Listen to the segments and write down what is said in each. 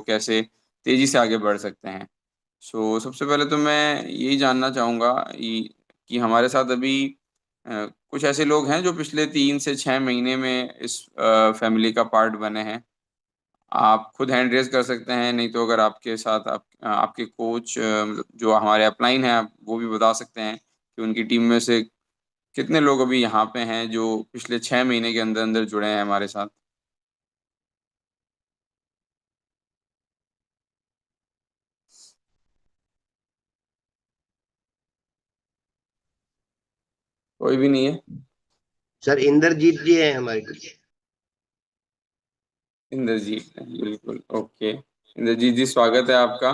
कैसे तेजी से आगे बढ़ सकते हैं। सबसे पहले तो मैं यही जानना चाहूँगा कि हमारे साथ अभी कुछ ऐसे लोग हैं जो पिछले 3 से 6 महीने में इस फैमिली का पार्ट बने हैं। आप खुद हैंड रेज़ कर सकते हैं, नहीं तो अगर आपके साथ आपके कोच मतलब जो हमारे अपलाइन हैं, आप वो भी बता सकते हैं कि उनकी टीम में से कितने लोग अभी यहाँ पे हैं जो पिछले 6 महीने के अंदर-अंदर जुड़े हैं हमारे साथ? कोई भी नहीं है? सर इंद्रजीत जी है हमारे कुछ। इंद्रजीत, बिल्कुल, ओके। इंद्रजीत जी, स्वागत है आपका।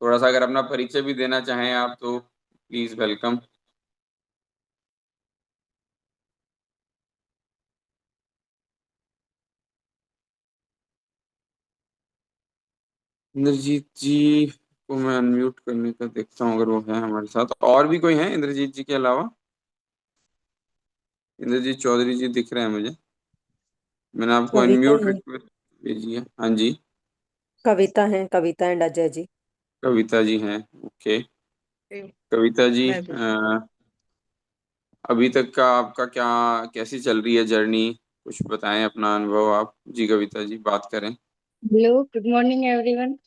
थोड़ा-सा अगर अपना परिचय भी देना चाहें आप तो प्लीज़ वेलकम। इंद्रजीत जी को मैं अनम्यूट करने का देखता हूँ अगर वो है हमारे साथ। और भी कोई है इंद्रजीत जी के अलावा? इंद्रजीत चौधरी जी दिख रहे हैं मुझे। मैंने आपको कविता अनम्यूट है। रिक्वेस्ट भेजी है। हाँ जी, कविता है, कविता एंड अजय जी। कविता जी हैं, ओके। कविता जी, मैं भी। अभी तक का आपका क्या कैसी चल रही है जर्नी? कुछ बताएं अपना अनुभव आप। जी कविता जी, बात करें। Hello, good morning everyone.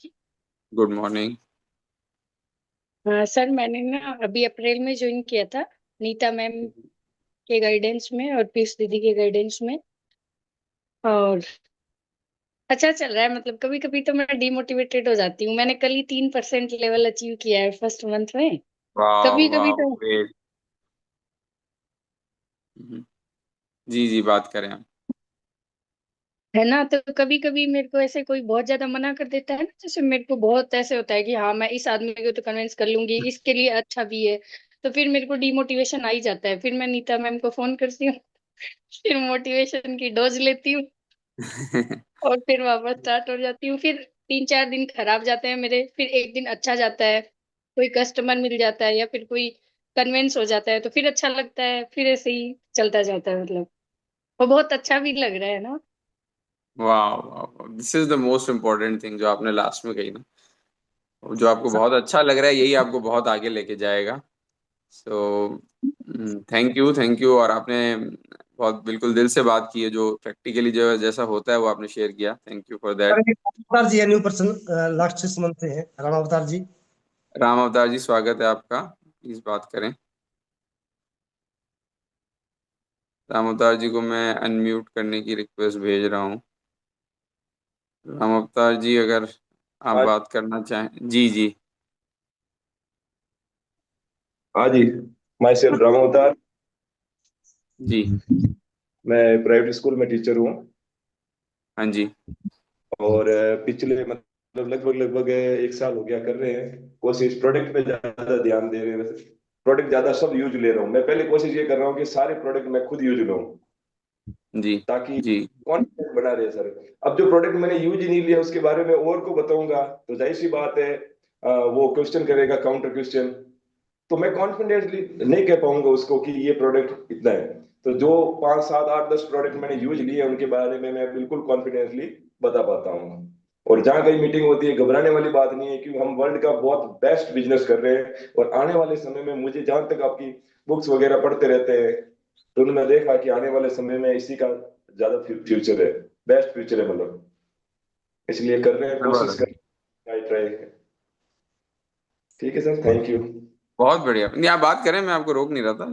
Good morning. Sir मैंने ना अभी अप्रैल में ज्वाइन किया था, नीता मैम के गाइडेंस में और पीस दीदी के गाइडेंस में। और अच्छा चल रहा है। मतलब कभी कभी तो मैं डिमोटिवेटेड हो जाती हूँ। मैंने कल ही 3% लेवल अचीव किया है फर्स्ट मंथ में। वाह कभी कभी वाह, तो ग्रेट। जी जी, बात करें आप। है ना, तो कभी कभी मेरे को ऐसे कोई बहुत ज्यादा मना कर देता है ना, जैसे मेरे को बहुत ऐसे होता है कि हाँ मैं इस आदमी को तो कन्विंस कर लूंगी, इसके लिए अच्छा भी है। तो फिर मेरे को डिमोटिवेशन आ ही जाता है। फिर मैं नीता मैम को फोन करती हूँ, फिर मोटिवेशन की डोज लेती हूँ और फिर वापस स्टार्ट हो जाती हूँ। फिर 3-4 दिन खराब जाते हैं मेरे, फिर एक दिन अच्छा जाता है, कोई कस्टमर मिल जाता है या फिर कोई कन्विंस हो जाता है तो फिर अच्छा लगता है। फिर ऐसे ही चलता जाता है मतलब। वो बहुत अच्छा भी लग रहा है ना। वाह वाह, this is the most important thing जो आपने लास्ट में कही ना। जो आपको बहुत अच्छा लग रहा है यही आपको बहुत आगे लेके जाएगा। So thank you. और आपने बहुत बिल्कुल दिल से बात की है, जो प्रैक्टिकली जो जैसा होता है वो आपने शेयर किया। Thank you for sir that. एक अवतार जी है, न्यू पर्सन, लास्ट 6 मंथ से है, राणा अवतार जी। राम अवतार जी, स्वागत है आपका। प्लीज बात करें। राम अवतार जी को मैं अनम्यूट करने की रिक्वेस्ट भेज रहा हूँ। राम अवतार जी, अगर आप हाँ बात करना चाहें। जी जी। हाँ जी। My self Ram Avtar. जी। मैं प्राइवेट स्कूल में टीचर हूँ। हाँ जी। और पिछले मतलब लगभग लगभग 1 साल हो गया कर रहे हैं कोशिश। प्रोडक्ट पे ज्यादा ध्यान दे रहे हैं वैसे। प्रोडक्ट ज्यादा सब यूज ले रहा हूँ मैं। पहले कोशिश ये कर रहा हूँ कि सारे प्रोडक्ट मैं खुद यूज लूँ, जी ताकि जी। कॉन्फिडेंस बना रहे सर। अब जो प्रोडक्ट मैंने यूज ही नहीं लिया उसके बारे में और को बताऊंगा तो जाहिर सी बात है, वो क्वेश्चन करेगा, काउंटर क्वेश्चन। तो मैं कॉन्फिडेंटली नहीं कह पाऊंगा उसको कि ये प्रोडक्ट इतना है। तो जो 5 7 8 10 प्रोडक्ट मैंने यूज लिए उनके बारे में मैं बिल्कुल कॉन्फिडेंटली बता पाता हूँ। और जहाँ कहीं मीटिंग होती है घबराने वाली बात नहीं है, क्योंकि हम वर्ल्ड का बहुत बेस्ट बिजनेस कर रहे हैं। और आने वाले समय में मुझे जहां तक आपकी बुक्स वगैरह पढ़ते रहते हैं तो उन्होंने देखा कि आने वाले समय में इसी का ज्यादा फ्यूचर है, बेस्ट फ्यूचर है मतलब। इसलिए कर रहे हैं, कोशिश कर जबरदस्त। रहे हैं, ट्राई। ठीक है सर, थैंक यू। बहुत बढ़िया, नहीं आप बात करें, मैं आपको रोक नहीं रहा था।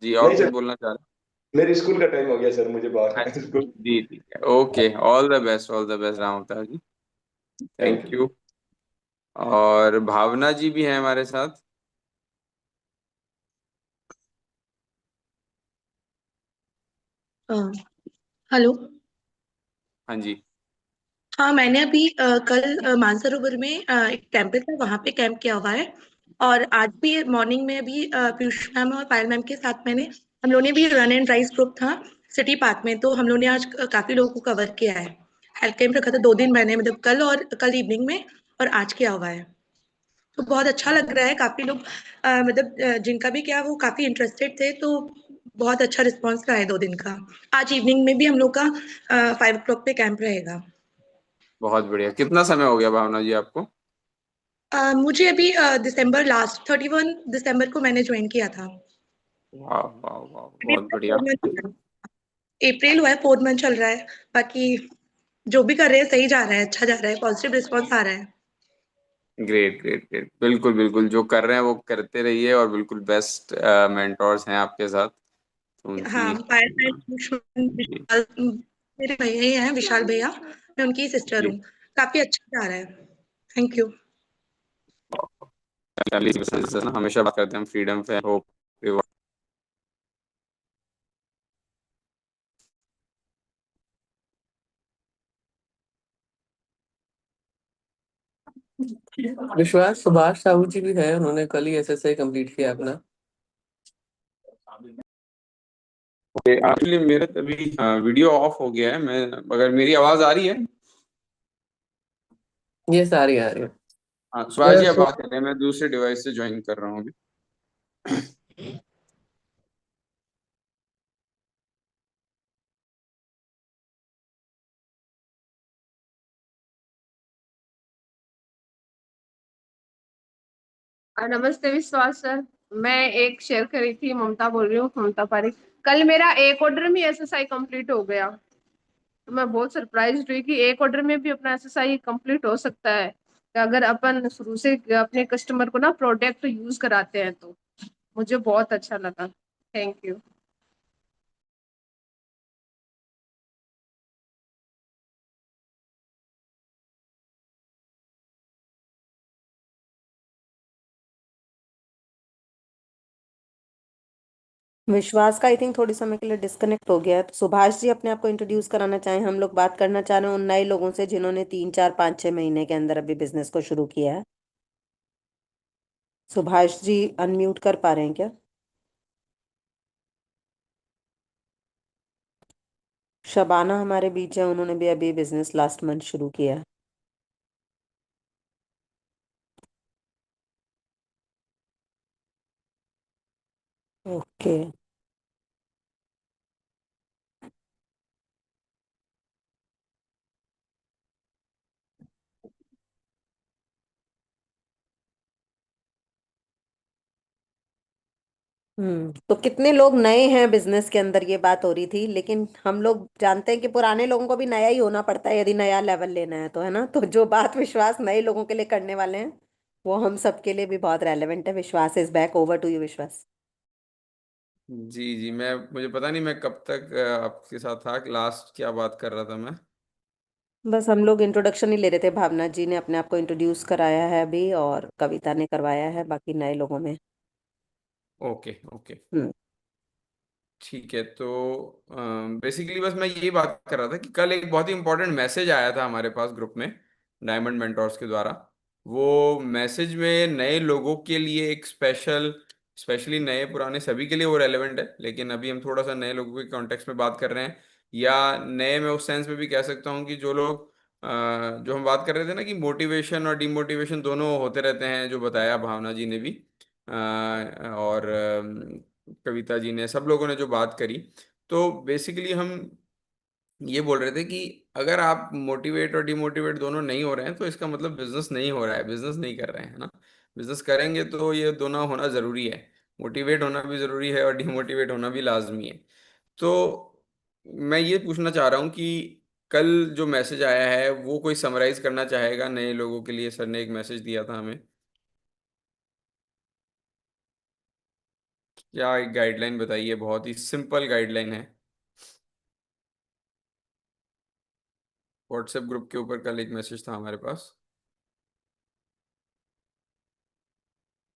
जी, और नहीं कुछ सर, बोलना चाह रहे मेरी स्कूल का टाइम हो गया सर, मुझे हैं? बाहर अच्छा, स्कूल। जी ठीक है, okay. All the best, all the best Ram Avtar ji. Thank thank you. You. और भावना जी भी हैं हमारे साथ। हेलो। हाँ जी। हाँ, मैंने अभी कल मानसरोवर में एक टेम्पल था, वहाँ पे कैंप किया हुआ है। और आज भी मॉर्निंग में अभी पीयूष मैम और पायल मैम के साथ हम लोगों ने भी रन एंड राइस ग्रुप था सिटी पार्क में, तो हम लोगों ने आज काफी लोगों को कवर किया है। हेल्थ कैंप रखा था 2 दिन मैंने, मतलब कल और कल इवनिंग में, और आज किया हुआ है। तो बहुत अच्छा लग रहा है। काफी लोग जिनका भी क्या वो काफी इंटरेस्टेड थे, तो बहुत अच्छा रिस्पॉन्स रहा है 2 दिन का। आज इवनिंग में भी हम लोग का 5 o'clock पे कैंप रहेगा। बहुत बढ़िया। कितना समय हो गया भावना जी आपको? मुझे अभी दिसंबर लास्ट 31 दिसंबर को मैंने ज्वाइन किया था। वाह वाह वाह, अभी बहुत बढ़िया। 4 मंथ, अप्रैल हुआ है, 4 मंथ चल रहा है। बाकी जो भी कर रहे हैं सही जा रहा है, अच्छा जा रहा है, पॉजिटिव रिस्पॉन्स आ रहा है। ग्रेट ग्रेट ग्रेट, बिल्कुल बिल्कुल, जो कर रहे हैं वो करते रहिए, और बिल्कुल बेस्ट मेंटोर्स हैं आपके साथ, तो हाँ, उनकी। जी विशाल, मेरे भैया ही हैं, विशाल भैया, मैं उनकी सिस्टर जी। हूँ। काफी अच्छा जा रहा है। Thank you. फैमिली बिजनेस ना, हमेशा बात करते हैं हम फ्रीडम पे, होप। विश्वास सुभाष साहू जी भी है, उन्होंने कल ही एसएसआई कंप्लीट किया अपना। एक्चुअली मेरा तभी वीडियो ऑफ हो गया है, मैं, अगर मेरी आवाज आ रही है? ये सारी आ रही है। हाँ सुभाष जी, अब बात कर रहे हैं, मैं दूसरे डिवाइस से ज्वाइन कर रहा हूँ अभी। नमस्ते विश्वास सर। मैं एक शेयर करी थी, ममता बोल रही हूँ, ममता पारिक। कल मेरा एक ऑर्डर में एसएसआई कंप्लीट हो गया, तो मैं बहुत सरप्राइज हुई कि एक ऑर्डर में भी अपना एसएसआई कंप्लीट हो सकता है, अगर अपन शुरू से अपने कस्टमर को ना प्रोडक्ट यूज कराते हैं तो। मुझे बहुत अच्छा लगा। Thank you. विश्वास का आई थिंक थोड़ी समय के लिए डिस्कनेक्ट हो गया है, तो सुभाष जी अपने आप को इंट्रोड्यूस कराना चाहें। हम लोग बात करना चाह रहे हैं उन नए लोगों से जिन्होंने 3 4 5 6 महीने के अंदर अभी बिजनेस को शुरू किया है। सुभाष जी अनम्यूट कर पा रहे हैं क्या? शबाना हमारे बीच है, उन्होंने भी अभी बिजनेस लास्ट मंथ शुरू किया है। ओके। तो कितने लोग नए हैं बिजनेस के अंदर, ये बात हो रही थी। लेकिन हम लोग जानते हैं कि पुराने लोगों को भी नया ही होना पड़ता है यदि नया लेवल लेना है तो, है ना? तो जो बात विश्वास नए लोगों के लिए करने वाले हैं वो हम सबके लिए भी बहुत रेलेवेंट है। Vishwas is back, over to you Vishwas. जी जी, मैं, मुझे पता नहीं मैं कब तक आपके साथ था, लास्ट क्या बात कर रहा था मैं? बस हम लोग इंट्रोडक्शन ही ले रहे थे। भावना जी ने अपने आप को इंट्रोड्यूस कराया है अभी, और कविता ने करवाया है बाकी नए लोगों में। ओके ओके, हम्म। ठीक है। तो बेसिकली बस मैं यही बात कर रहा था कि कल एक बहुत ही इंपॉर्टेंट मैसेज आया था हमारे पास ग्रुप में, डायमंड मेंटोर्स के द्वारा। वो मैसेज में नए लोगों के लिए एक स्पेशली नए पुराने सभी के लिए वो रेलेवेंट है, लेकिन अभी हम थोड़ा सा नए लोगों के कॉन्टेक्स्ट में बात कर रहे हैं, या नए मैं उस सेंस में भी कह सकता हूँ कि जो लोग जो हम बात कर रहे थे ना कि मोटिवेशन और डिमोटिवेशन दोनों होते रहते हैं, जो बताया भावना जी ने भी, और कविता जी ने, सब लोगों ने जो बात करी। तो बेसिकली हम ये बोल रहे थे कि अगर आप मोटिवेट और डिमोटिवेट दोनों नहीं हो रहे हैं, तो इसका मतलब बिजनेस नहीं हो रहा है, बिजनेस नहीं कर रहे हैं ना। बिजनेस करेंगे तो ये दोनों होना ज़रूरी है, मोटिवेट होना भी ज़रूरी है और डिमोटिवेट होना भी लाजमी है। तो मैं ये पूछना चाह रहा हूँ कि कल जो मैसेज आया है वो कोई समराइज करना चाहेगा नए लोगों के लिए? सर ने एक मैसेज दिया था हमें, क्या एक गाइडलाइन बताइए, बहुत ही सिंपल गाइडलाइन है, व्हाट्सएप ग्रुप के ऊपर कल एक मैसेज था हमारे पास।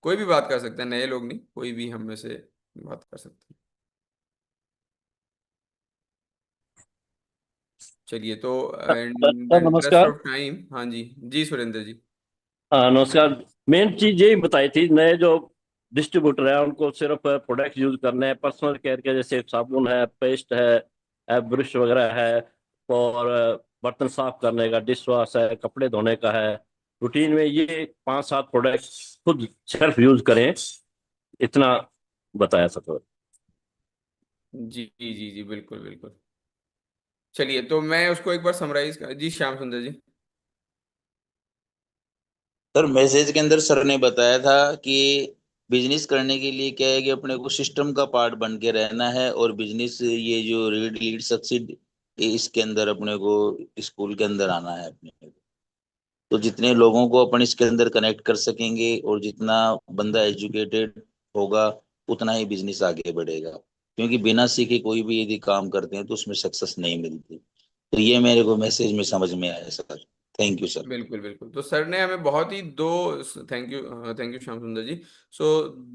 कोई भी बात कर सकते हैं, नए लोग नहीं, कोई भी हम में से बात कर सकते हैं। चलिए, तो इन सर इंटरेस्ट नमस्कार। ऑफ टाइम, हाँ जी जी, सुरेंद्र जी। हाँ नमस्कार। मेन चीज यही बताई थी, नए जो डिस्ट्रीब्यूटर है उनको सिर्फ प्रोडक्ट यूज करने हैं, पर्सनल केयर के, जैसे साबुन है, पेस्ट है, ब्रश वगैरह है, और बर्तन साफ करने का डिश वॉश है, कपड़े धोने का है। रूटीन में ये 5 7 प्रोडक्ट खुद सेल्फ यूज करें, इतना बताया सर। जी जी जी, बिल्कुल बिल्कुल। चलिए, तो मैं उसको एक बार समराइज कर, जी श्याम सुंदर जी। सर मैसेज के अंदर सर ने बताया था कि बिजनेस करने के लिए क्या है कि अपने को सिस्टम का पार्ट बन के रहना है, और बिजनेस ये जो रीड लीड सक्सीड इसके अंदर अपने को स्कूल के अंदर आना है अपने को। तो जितने लोगों को अपन इसके अंदर कनेक्ट कर सकेंगे और जितना बंदा एजुकेटेड होगा उतना ही बिजनेस आगे बढ़ेगा, क्योंकि बिना सीखे कोई भी यदि काम करते हैं तो उसमें सक्सेस नहीं मिलती। तो ये मेरे को मैसेज में समझ में आया सर। Thank you sir. बिल्कुल बिल्कुल। तो सर ने हमें बहुत ही दो, थैंक यू श्याम सुंदर जी। सो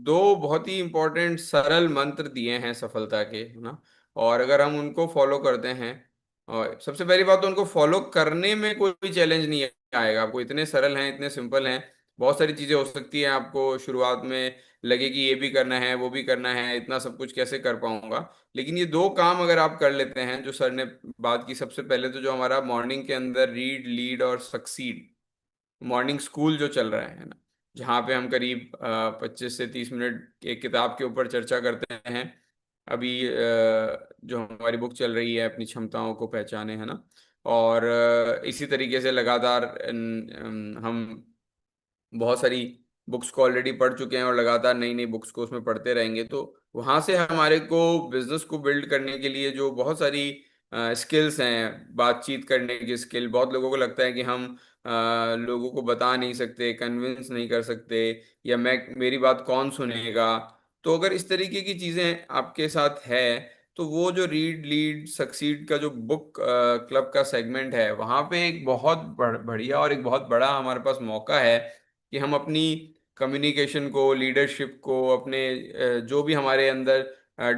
दो बहुत ही इंपॉर्टेंट सरल मंत्र दिए हैं सफलता के, है ना। और अगर हम उनको फॉलो करते हैं, और सबसे पहली बात तो उनको फॉलो करने में कोई चैलेंज नहीं आएगा आपको, इतने सरल हैं, इतने सिंपल हैं। बहुत सारी चीजें हो सकती हैं, आपको शुरुआत में लगे कि ये भी करना है वो भी करना है, इतना सब कुछ कैसे कर पाऊंगा। लेकिन ये दो काम अगर आप कर लेते हैं जो सर ने बात की, सबसे पहले तो जो हमारा मॉर्निंग के अंदर रीड लीड और सक्सीड मॉर्निंग स्कूल जो चल रहा है ना, जहाँ पे हम करीब 25 से 30 मिनट एक किताब के ऊपर चर्चा करते हैं। अभी जो हमारी बुक चल रही है अपनी क्षमताओं को पहचाने, है ना। और इसी तरीके से लगातार हम बहुत सारी बुक्स को ऑलरेडी पढ़ चुके हैं और लगातार नई नई बुक्स को उसमें पढ़ते रहेंगे। तो वहाँ से हमारे को बिजनेस को बिल्ड करने के लिए जो बहुत सारी स्किल्स हैं, बातचीत करने की स्किल, बहुत लोगों को लगता है कि हम लोगों को बता नहीं सकते, कन्विंस नहीं कर सकते, या मैं मेरी बात कौन सुनेगा। तो अगर इस तरीके की चीज़ें आपके साथ है, तो वो जो रीड लीड सक्सीड का जो बुक क्लब का सेगमेंट है, वहाँ पे एक बहुत बढ़िया और एक बहुत बड़ा हमारे पास मौका है कि हम अपनी कम्युनिकेशन को, लीडरशिप को, अपने जो भी हमारे अंदर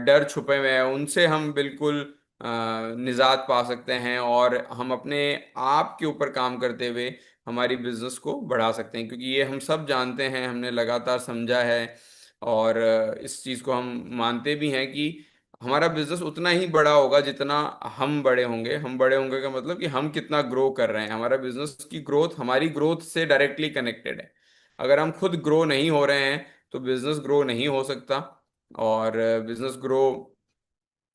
डर छुपे हुए हैं उनसे हम बिल्कुल निजात पा सकते हैं, और हम अपने आप के ऊपर काम करते हुए हमारी बिजनेस को बढ़ा सकते हैं। क्योंकि ये हम सब जानते हैं, हमने लगातार समझा है, और इस चीज़ को हम मानते भी हैं कि हमारा बिजनेस उतना ही बड़ा होगा जितना हम बड़े होंगे। हम बड़े होंगे का मतलब कि हम कितना ग्रो कर रहे हैं। हमारा बिजनेस की ग्रोथ हमारी ग्रोथ से डायरेक्टली कनेक्टेड है। अगर हम खुद ग्रो नहीं हो रहे हैं तो बिजनेस ग्रो नहीं हो सकता, और बिजनेस ग्रो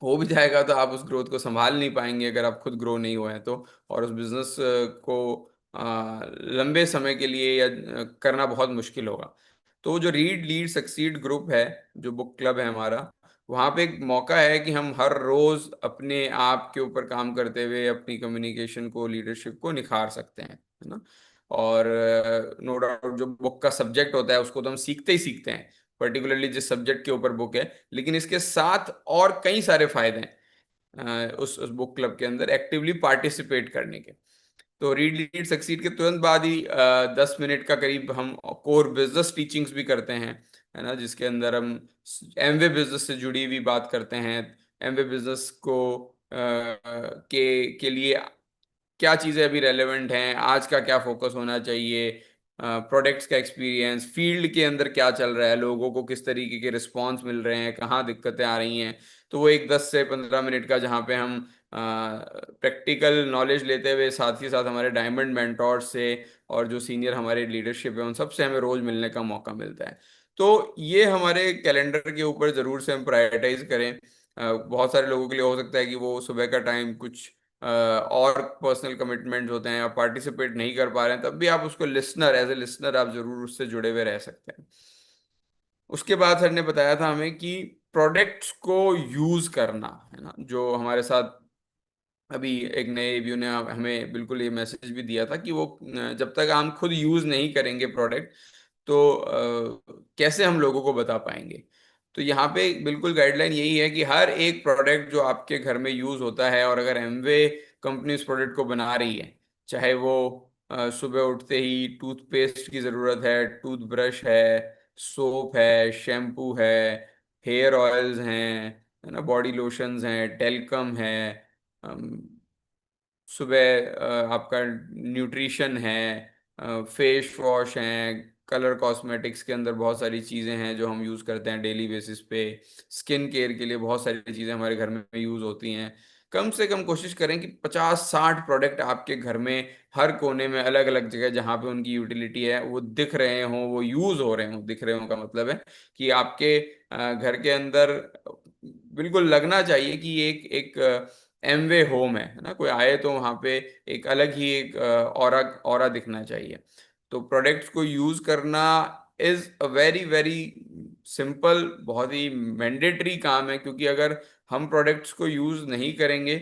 हो भी जाएगा तो आप उस ग्रोथ को संभाल नहीं पाएंगे अगर आप खुद ग्रो नहीं हुए हैं तो। और उस बिजनेस को लंबे समय के लिए या करना बहुत मुश्किल होगा। तो जो रीड लीड सक्सीड ग्रुप है, जो बुक क्लब है हमारा, वहाँ पे एक मौका है कि हम हर रोज अपने आप के ऊपर काम करते हुए अपनी कम्युनिकेशन को, लीडरशिप को निखार सकते हैं, है ना। और नो डाउट जो बुक का सब्जेक्ट होता है उसको तो हम सीखते ही सीखते हैं, पर्टिकुलरली जिस सब्जेक्ट के ऊपर बुक है। लेकिन इसके साथ और कई सारे फायदे हैं उस बुक क्लब के अंदर एक्टिवली पार्टिसिपेट करने के। तो रीड लीड सक्सीड के तुरंत बाद ही 10 मिनट का करीब हम कोर बिजनेस टीचिंग्स भी करते हैं, है ना, जिसके अंदर हम एमवे बिजनेस से जुड़ी हुई बात करते हैं। एमवे बिजनेस को के लिए क्या चीज़ें अभी रेलेवेंट हैं, आज का क्या फोकस होना चाहिए, प्रोडक्ट्स का एक्सपीरियंस, फील्ड के अंदर क्या चल रहा है, लोगों को किस तरीके के रिस्पॉन्स मिल रहे हैं, कहाँ दिक्कतें आ रही हैं। तो वो एक 10 से 15 मिनट का जहाँ पे हम प्रैक्टिकल नॉलेज लेते हुए साथ ही साथ हमारे डायमंड मेंटोर से और जो सीनियर हमारे लीडरशिप है उन सबसे हमें रोज मिलने का मौका मिलता है। तो ये हमारे कैलेंडर के ऊपर ज़रूर से हम प्रायोरिटाइज करें। बहुत सारे लोगों के लिए हो सकता है कि वो सुबह का टाइम कुछ और पर्सनल कमिटमेंट्स होते हैं, आप पार्टिसिपेट नहीं कर पा रहे हैं, तब भी आप उसको लिसनर, एज ए लिसनर आप जरूर उससे जुड़े हुए रह सकते हैं। उसके बाद सर ने बताया था हमें कि प्रोडक्ट्स को यूज करना, है ना। जो हमारे साथ अभी एक नए रिव्यू ने हमें बिल्कुल ये मैसेज भी दिया था कि वो जब तक हम खुद यूज नहीं करेंगे प्रोडक्ट, तो कैसे हम लोगों को बता पाएंगे। तो यहाँ पे बिल्कुल गाइडलाइन यही है कि हर एक प्रोडक्ट जो आपके घर में यूज होता है, और अगर एमवे कंपनी उस प्रोडक्ट को बना रही है, चाहे वो सुबह उठते ही टूथपेस्ट की ज़रूरत है, टूथब्रश है, सोप है, शैम्पू है, हेयर ऑयल्स हैं, है ना, बॉडी लोशंस हैं, टेल्कम है, सुबह आपका न्यूट्रिशन है, फेस वॉश है, कलर कॉस्मेटिक्स के अंदर बहुत सारी चीज़ें हैं जो हम यूज़ करते हैं डेली बेसिस पे। स्किन केयर के लिए बहुत सारी चीज़ें हमारे घर में यूज़ होती हैं। कम से कम कोशिश करें कि 50-60 प्रोडक्ट आपके घर में हर कोने में अलग अलग जगह जहाँ पे उनकी यूटिलिटी है वो दिख रहे हों, वो यूज़ हो रहे हों। दिख रहे हों का मतलब है कि आपके घर के अंदर बिल्कुल लगना चाहिए कि ये एक एमवे होम है ना। कोई आए तो वहाँ पे एक अलग ही एक ऑरा ऑरा दिखना चाहिए। तो प्रोडक्ट्स को यूज करना is a very very simple, बहुत ही मैंडेटरी काम है, क्योंकि अगर हम प्रोडक्ट्स को यूज नहीं करेंगे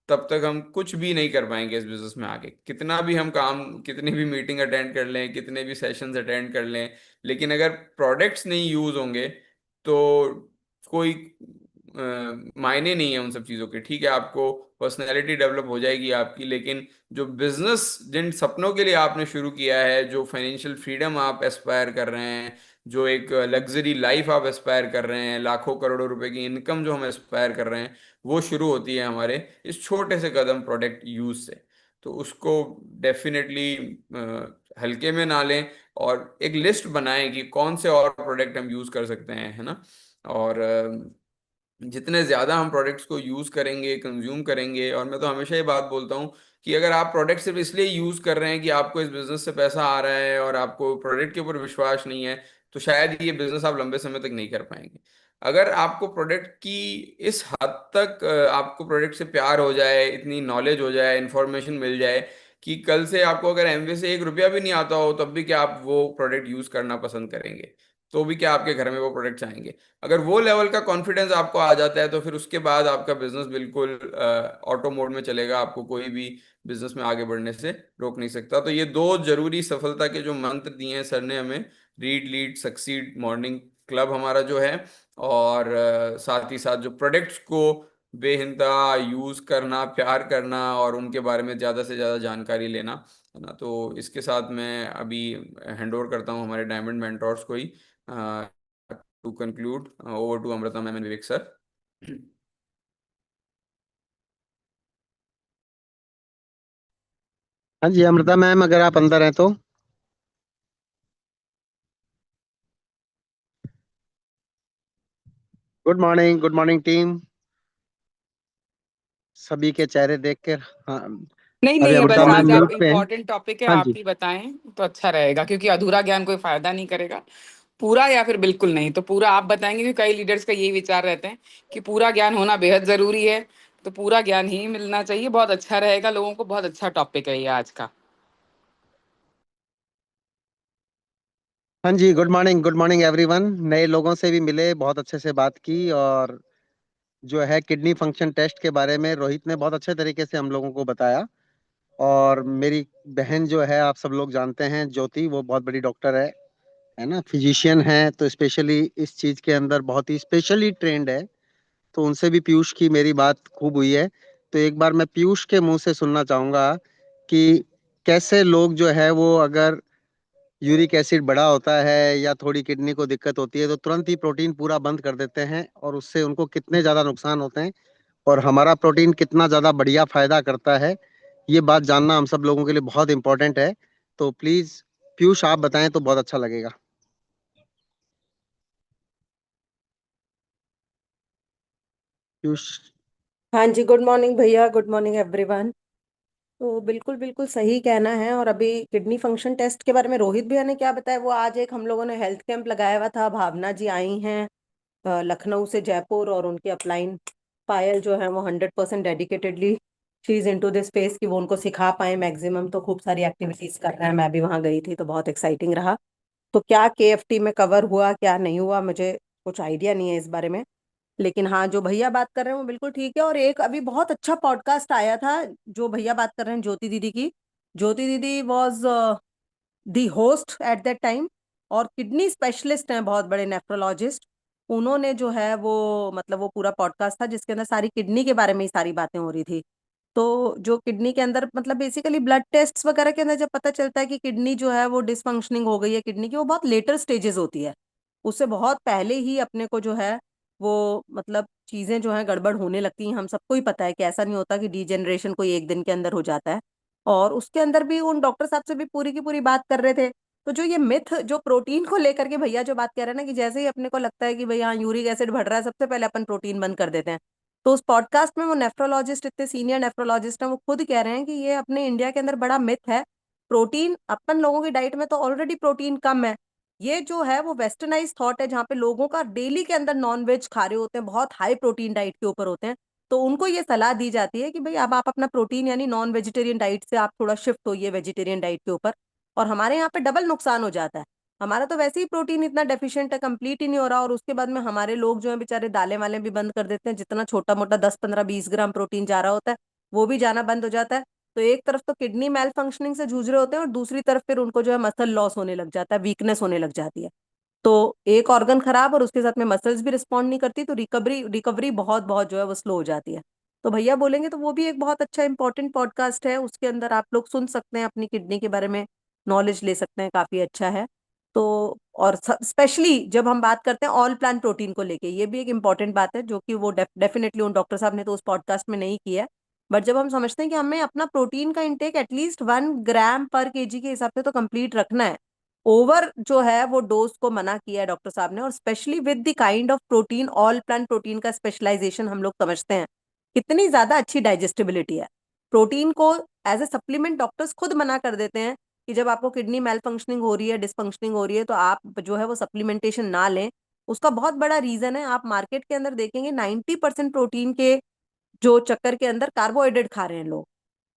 तब तक हम कुछ भी नहीं कर पाएंगे इस बिजनेस में आगे। कितना भी हम काम, कितनी भी मीटिंग अटेंड कर लें, कितने भी सेशंस अटेंड कर लें, लेकिन अगर प्रोडक्ट्स नहीं यूज होंगे तो कोई मायने नहीं है उन सब चीज़ों के। ठीक है, आपको पर्सनैलिटी डेवलप हो जाएगी आपकी, लेकिन जो बिजनेस, जिन सपनों के लिए आपने शुरू किया है, जो फाइनेंशियल फ्रीडम आप एस्पायर कर रहे हैं, जो एक लग्जरी लाइफ आप एस्पायर कर रहे हैं, लाखों करोड़ों रुपए की इनकम जो हम एस्पायर कर रहे हैं, वो शुरू होती है हमारे इस छोटे से कदम प्रोडक्ट यूज से। तो उसको डेफिनेटली हल्के में ना लें, और एक लिस्ट बनाएं कि कौन से और प्रोडक्ट हम यूज कर सकते हैं, है ना। और जितने ज़्यादा हम प्रोडक्ट्स को यूज़ करेंगे, कंज्यूम करेंगे, और मैं तो हमेशा ये बात बोलता हूँ कि अगर आप प्रोडक्ट सिर्फ इसलिए यूज़ कर रहे हैं कि आपको इस बिज़नेस से पैसा आ रहा है और आपको प्रोडक्ट के ऊपर विश्वास नहीं है, तो शायद ये बिज़नेस आप लंबे समय तक नहीं कर पाएंगे। अगर आपको प्रोडक्ट की इस हद तक आपको प्रोडक्ट से प्यार हो जाए, इतनी नॉलेज हो जाए, इन्फॉर्मेशन मिल जाए कि कल से आपको अगर एमवे से 1 रुपया भी नहीं आता हो तब भी क्या आप वो प्रोडक्ट यूज़ करना पसंद करेंगे, तो भी क्या आपके घर में वो प्रोडक्ट्स आएंगे। अगर वो लेवल का कॉन्फिडेंस आपको आ जाता है तो फिर उसके बाद आपका बिजनेस बिल्कुल ऑटो मोड में चलेगा, आपको कोई भी बिजनेस में आगे बढ़ने से रोक नहीं सकता। तो ये दो जरूरी सफलता के जो मंत्र दिए हैं सर ने हमें, read lead succeed morning club हमारा जो है, और साथ ही साथ जो प्रोडक्ट्स को बेहिंता यूज करना, प्यार करना, और उनके बारे में ज़्यादा से ज़्यादा जानकारी लेना, है ना। तो इसके साथ मैं अभी हैंड ओवर करता हूँ हमारे डायमंड मेंटोर्स को ही to conclude, over to Amrita ma'am and Vivek sir. हाँ जी अमृता मैम, अगर आप अंदर हैं तो। Good morning team. सभी के चेहरे देखकर, हाँ नहीं अभी नहीं, बस अमृता मैम आज आप म्यूट पे हैं। इम्पोर्टेंट टॉपिक है, हाँ आप जी। ही बताएं तो अच्छा रहेगा, क्योंकि अधूरा ज्ञान कोई फायदा नहीं करेगा। पूरा या फिर बिल्कुल नहीं, तो पूरा आप बताएंगे, क्योंकि कई लीडर्स का यही विचार रहते हैं कि पूरा ज्ञान होना बेहद जरूरी है, तो पूरा ज्ञान ही मिलना चाहिए, बहुत अच्छा रहेगा लोगों को। बहुत अच्छा टॉपिक है ये आज का। हाँ जी, गुड मॉर्निंग एवरीवन। नए लोगों से भी मिले, बहुत अच्छे से बात की, और जो है किडनी फंक्शन टेस्ट के बारे में रोहित ने बहुत अच्छे तरीके से हम लोगों को बताया। और मेरी बहन जो है, आप सब लोग जानते हैं, ज्योति, वो बहुत बड़ी डॉक्टर है ना, फिजिशियन है, तो स्पेशली इस चीज के अंदर बहुत ही स्पेशली ट्रेंड है। तो उनसे भी पीयूष की मेरी बात खूब हुई है। तो एक बार मैं पीयूष के मुंह से सुनना चाहूंगा कि कैसे लोग जो है वो, अगर यूरिक एसिड बढ़ा होता है या थोड़ी किडनी को दिक्कत होती है तो तुरंत ही प्रोटीन पूरा बंद कर देते हैं, और उससे उनको कितने ज्यादा नुकसान होते हैं, और हमारा प्रोटीन कितना ज्यादा बढ़िया फायदा करता है। ये बात जानना हम सब लोगों के लिए बहुत इंपॉर्टेंट है। तो प्लीज पीयूष आप बताएं तो बहुत अच्छा लगेगा। पीयूष। हाँ जी, गुड मॉर्निंग भैया, गुड मॉर्निंग एवरीवन। तो बिल्कुल बिल्कुल सही कहना है। और अभी किडनी फंक्शन टेस्ट के बारे में रोहित भैया ने क्या बताया, वो आज एक हम लोगों ने हेल्थ कैंप लगाया हुआ था। भावना जी आई हैं लखनऊ से जयपुर, और उनकी अपलाइन पायल जो है वो 100% dedicatedly she is into this space कि वो उनको सिखा पाए मैक्सिमम। तो खूब सारी एक्टिविटीज कर रहे हैं। मैं भी वहाँ गई थी तो बहुत एक्साइटिंग रहा। तो क्या केएफटी में कवर हुआ क्या नहीं हुआ, मुझे कुछ आइडिया नहीं है इस बारे में। लेकिन हाँ, जो भैया बात कर रहे हैं वो बिल्कुल ठीक है। और एक अभी बहुत अच्छा पॉडकास्ट आया था, जो भैया बात कर रहे हैं ज्योति दीदी की। ज्योति दीदी was the host at that time, और किडनी स्पेशलिस्ट हैं, बहुत बड़े नेफ्रोलॉजिस्ट। उन्होंने जो है वो, मतलब वो पूरा पॉडकास्ट था जिसके अंदर सारी किडनी के बारे में ही सारी बातें हो रही थी। तो जो किडनी के अंदर, मतलब बेसिकली ब्लड टेस्ट वगैरह के अंदर जब पता चलता है कि किडनी जो है वो डिसफंक्शनिंग हो गई है किडनी की, वो बहुत लेटर स्टेजेस होती है। उससे बहुत पहले ही अपने को जो है वो, मतलब चीजें जो है गड़बड़ होने लगती हैं। हम सबको ही पता है कि ऐसा नहीं होता कि डीजेनरेशन कोई एक दिन के अंदर हो जाता है। और उसके अंदर भी उन डॉक्टर साहब से भी पूरी की पूरी बात कर रहे थे। तो जो ये मिथ, जो प्रोटीन को लेकर के भैया जो बात कह रहे हैं ना, कि जैसे ही अपने को लगता है कि भाई हाँ यूरिक एसिड बढ़ रहा है, सबसे पहले अपन प्रोटीन बंद कर देते हैं। तो उस पॉडकास्ट में वो नेफ्रोलॉजिस्ट, इतने सीनियर नेफ्रोलॉजिस्ट हैं, वो खुद कह रहे हैं कि ये अपने इंडिया के अंदर बड़ा मिथ है। प्रोटीन अपन लोगों की डाइट में तो ऑलरेडी प्रोटीन कम है। ये जो है वो वेस्टर्नाइज थॉट है, जहाँ पे लोगों का डेली के अंदर नॉन वेज खा रहे होते हैं, बहुत हाई प्रोटीन डाइट के ऊपर होते हैं। तो उनको ये सलाह दी जाती है कि भाई अब आप अपना प्रोटीन यानी नॉन वेजिटेरियन डाइट से आप थोड़ा शिफ्ट होइए वेजिटेरियन डाइट के ऊपर। और हमारे यहाँ पे डबल नुकसान हो जाता है। हमारा तो वैसे ही प्रोटीन इतना डेफिशिएंट है, कंप्लीट ही नहीं हो रहा, और उसके बाद में हमारे लोग जो है बेचारे दालें वाले भी बंद कर देते हैं। जितना छोटा मोटा 10-15-20 ग्राम प्रोटीन जा रहा होता है वो भी जाना बंद हो जाता है। तो एक तरफ तो किडनी मेल फंक्शनिंग से जूझ रहे होते हैं और दूसरी तरफ फिर उनको जो है मसल लॉस होने लग जाता है, वीकनेस होने लग जाती है। तो एक ऑर्गन खराब और उसके साथ में मसल्स भी रिस्पॉन्ड नहीं करती, तो रिकवरी रिकवरी बहुत बहुत जो है वो स्लो हो जाती है। तो भैया बोलेंगे तो वो भी एक बहुत अच्छा इंपॉर्टेंट पॉडकास्ट है, उसके अंदर आप लोग सुन सकते हैं, अपनी किडनी के बारे में नॉलेज ले सकते हैं, काफी अच्छा है। तो और स्पेशली जब हम बात करते हैं ऑल प्लांट प्रोटीन को लेके, ये भी एक इंपॉर्टेंट बात है जो कि वो डेफिनेटली उन डॉक्टर साहब ने तो उस पॉडकास्ट में नहीं किया है। बट जब हम समझते हैं कि हमें अपना प्रोटीन का इंटेक एटलीस्ट 1 ग्राम पर केजी के हिसाब से तो कंप्लीट रखना है, ओवर जो है वो डोज को मना किया है डॉक्टर साहब ने। और specially with the kind of protein, all plant protein का स्पेशलाइजेशन हम लोग समझते हैं, कितनी ज्यादा अच्छी डाइजेस्टिबिलिटी है प्रोटीन को। एज ए सप्लीमेंट डॉक्टर्स खुद मना कर देते हैं कि जब आपको किडनी मेल फंक्शनिंग हो रही है, डिसफंक्शनिंग हो रही है, तो आप जो है वो सप्लीमेंटेशन ना लें। उसका बहुत बड़ा रीजन है, आप मार्केट के अंदर देखेंगे 90% प्रोटीन के जो चक्कर के अंदर कार्बोहाइड्रेट खा रहे हैं लोग,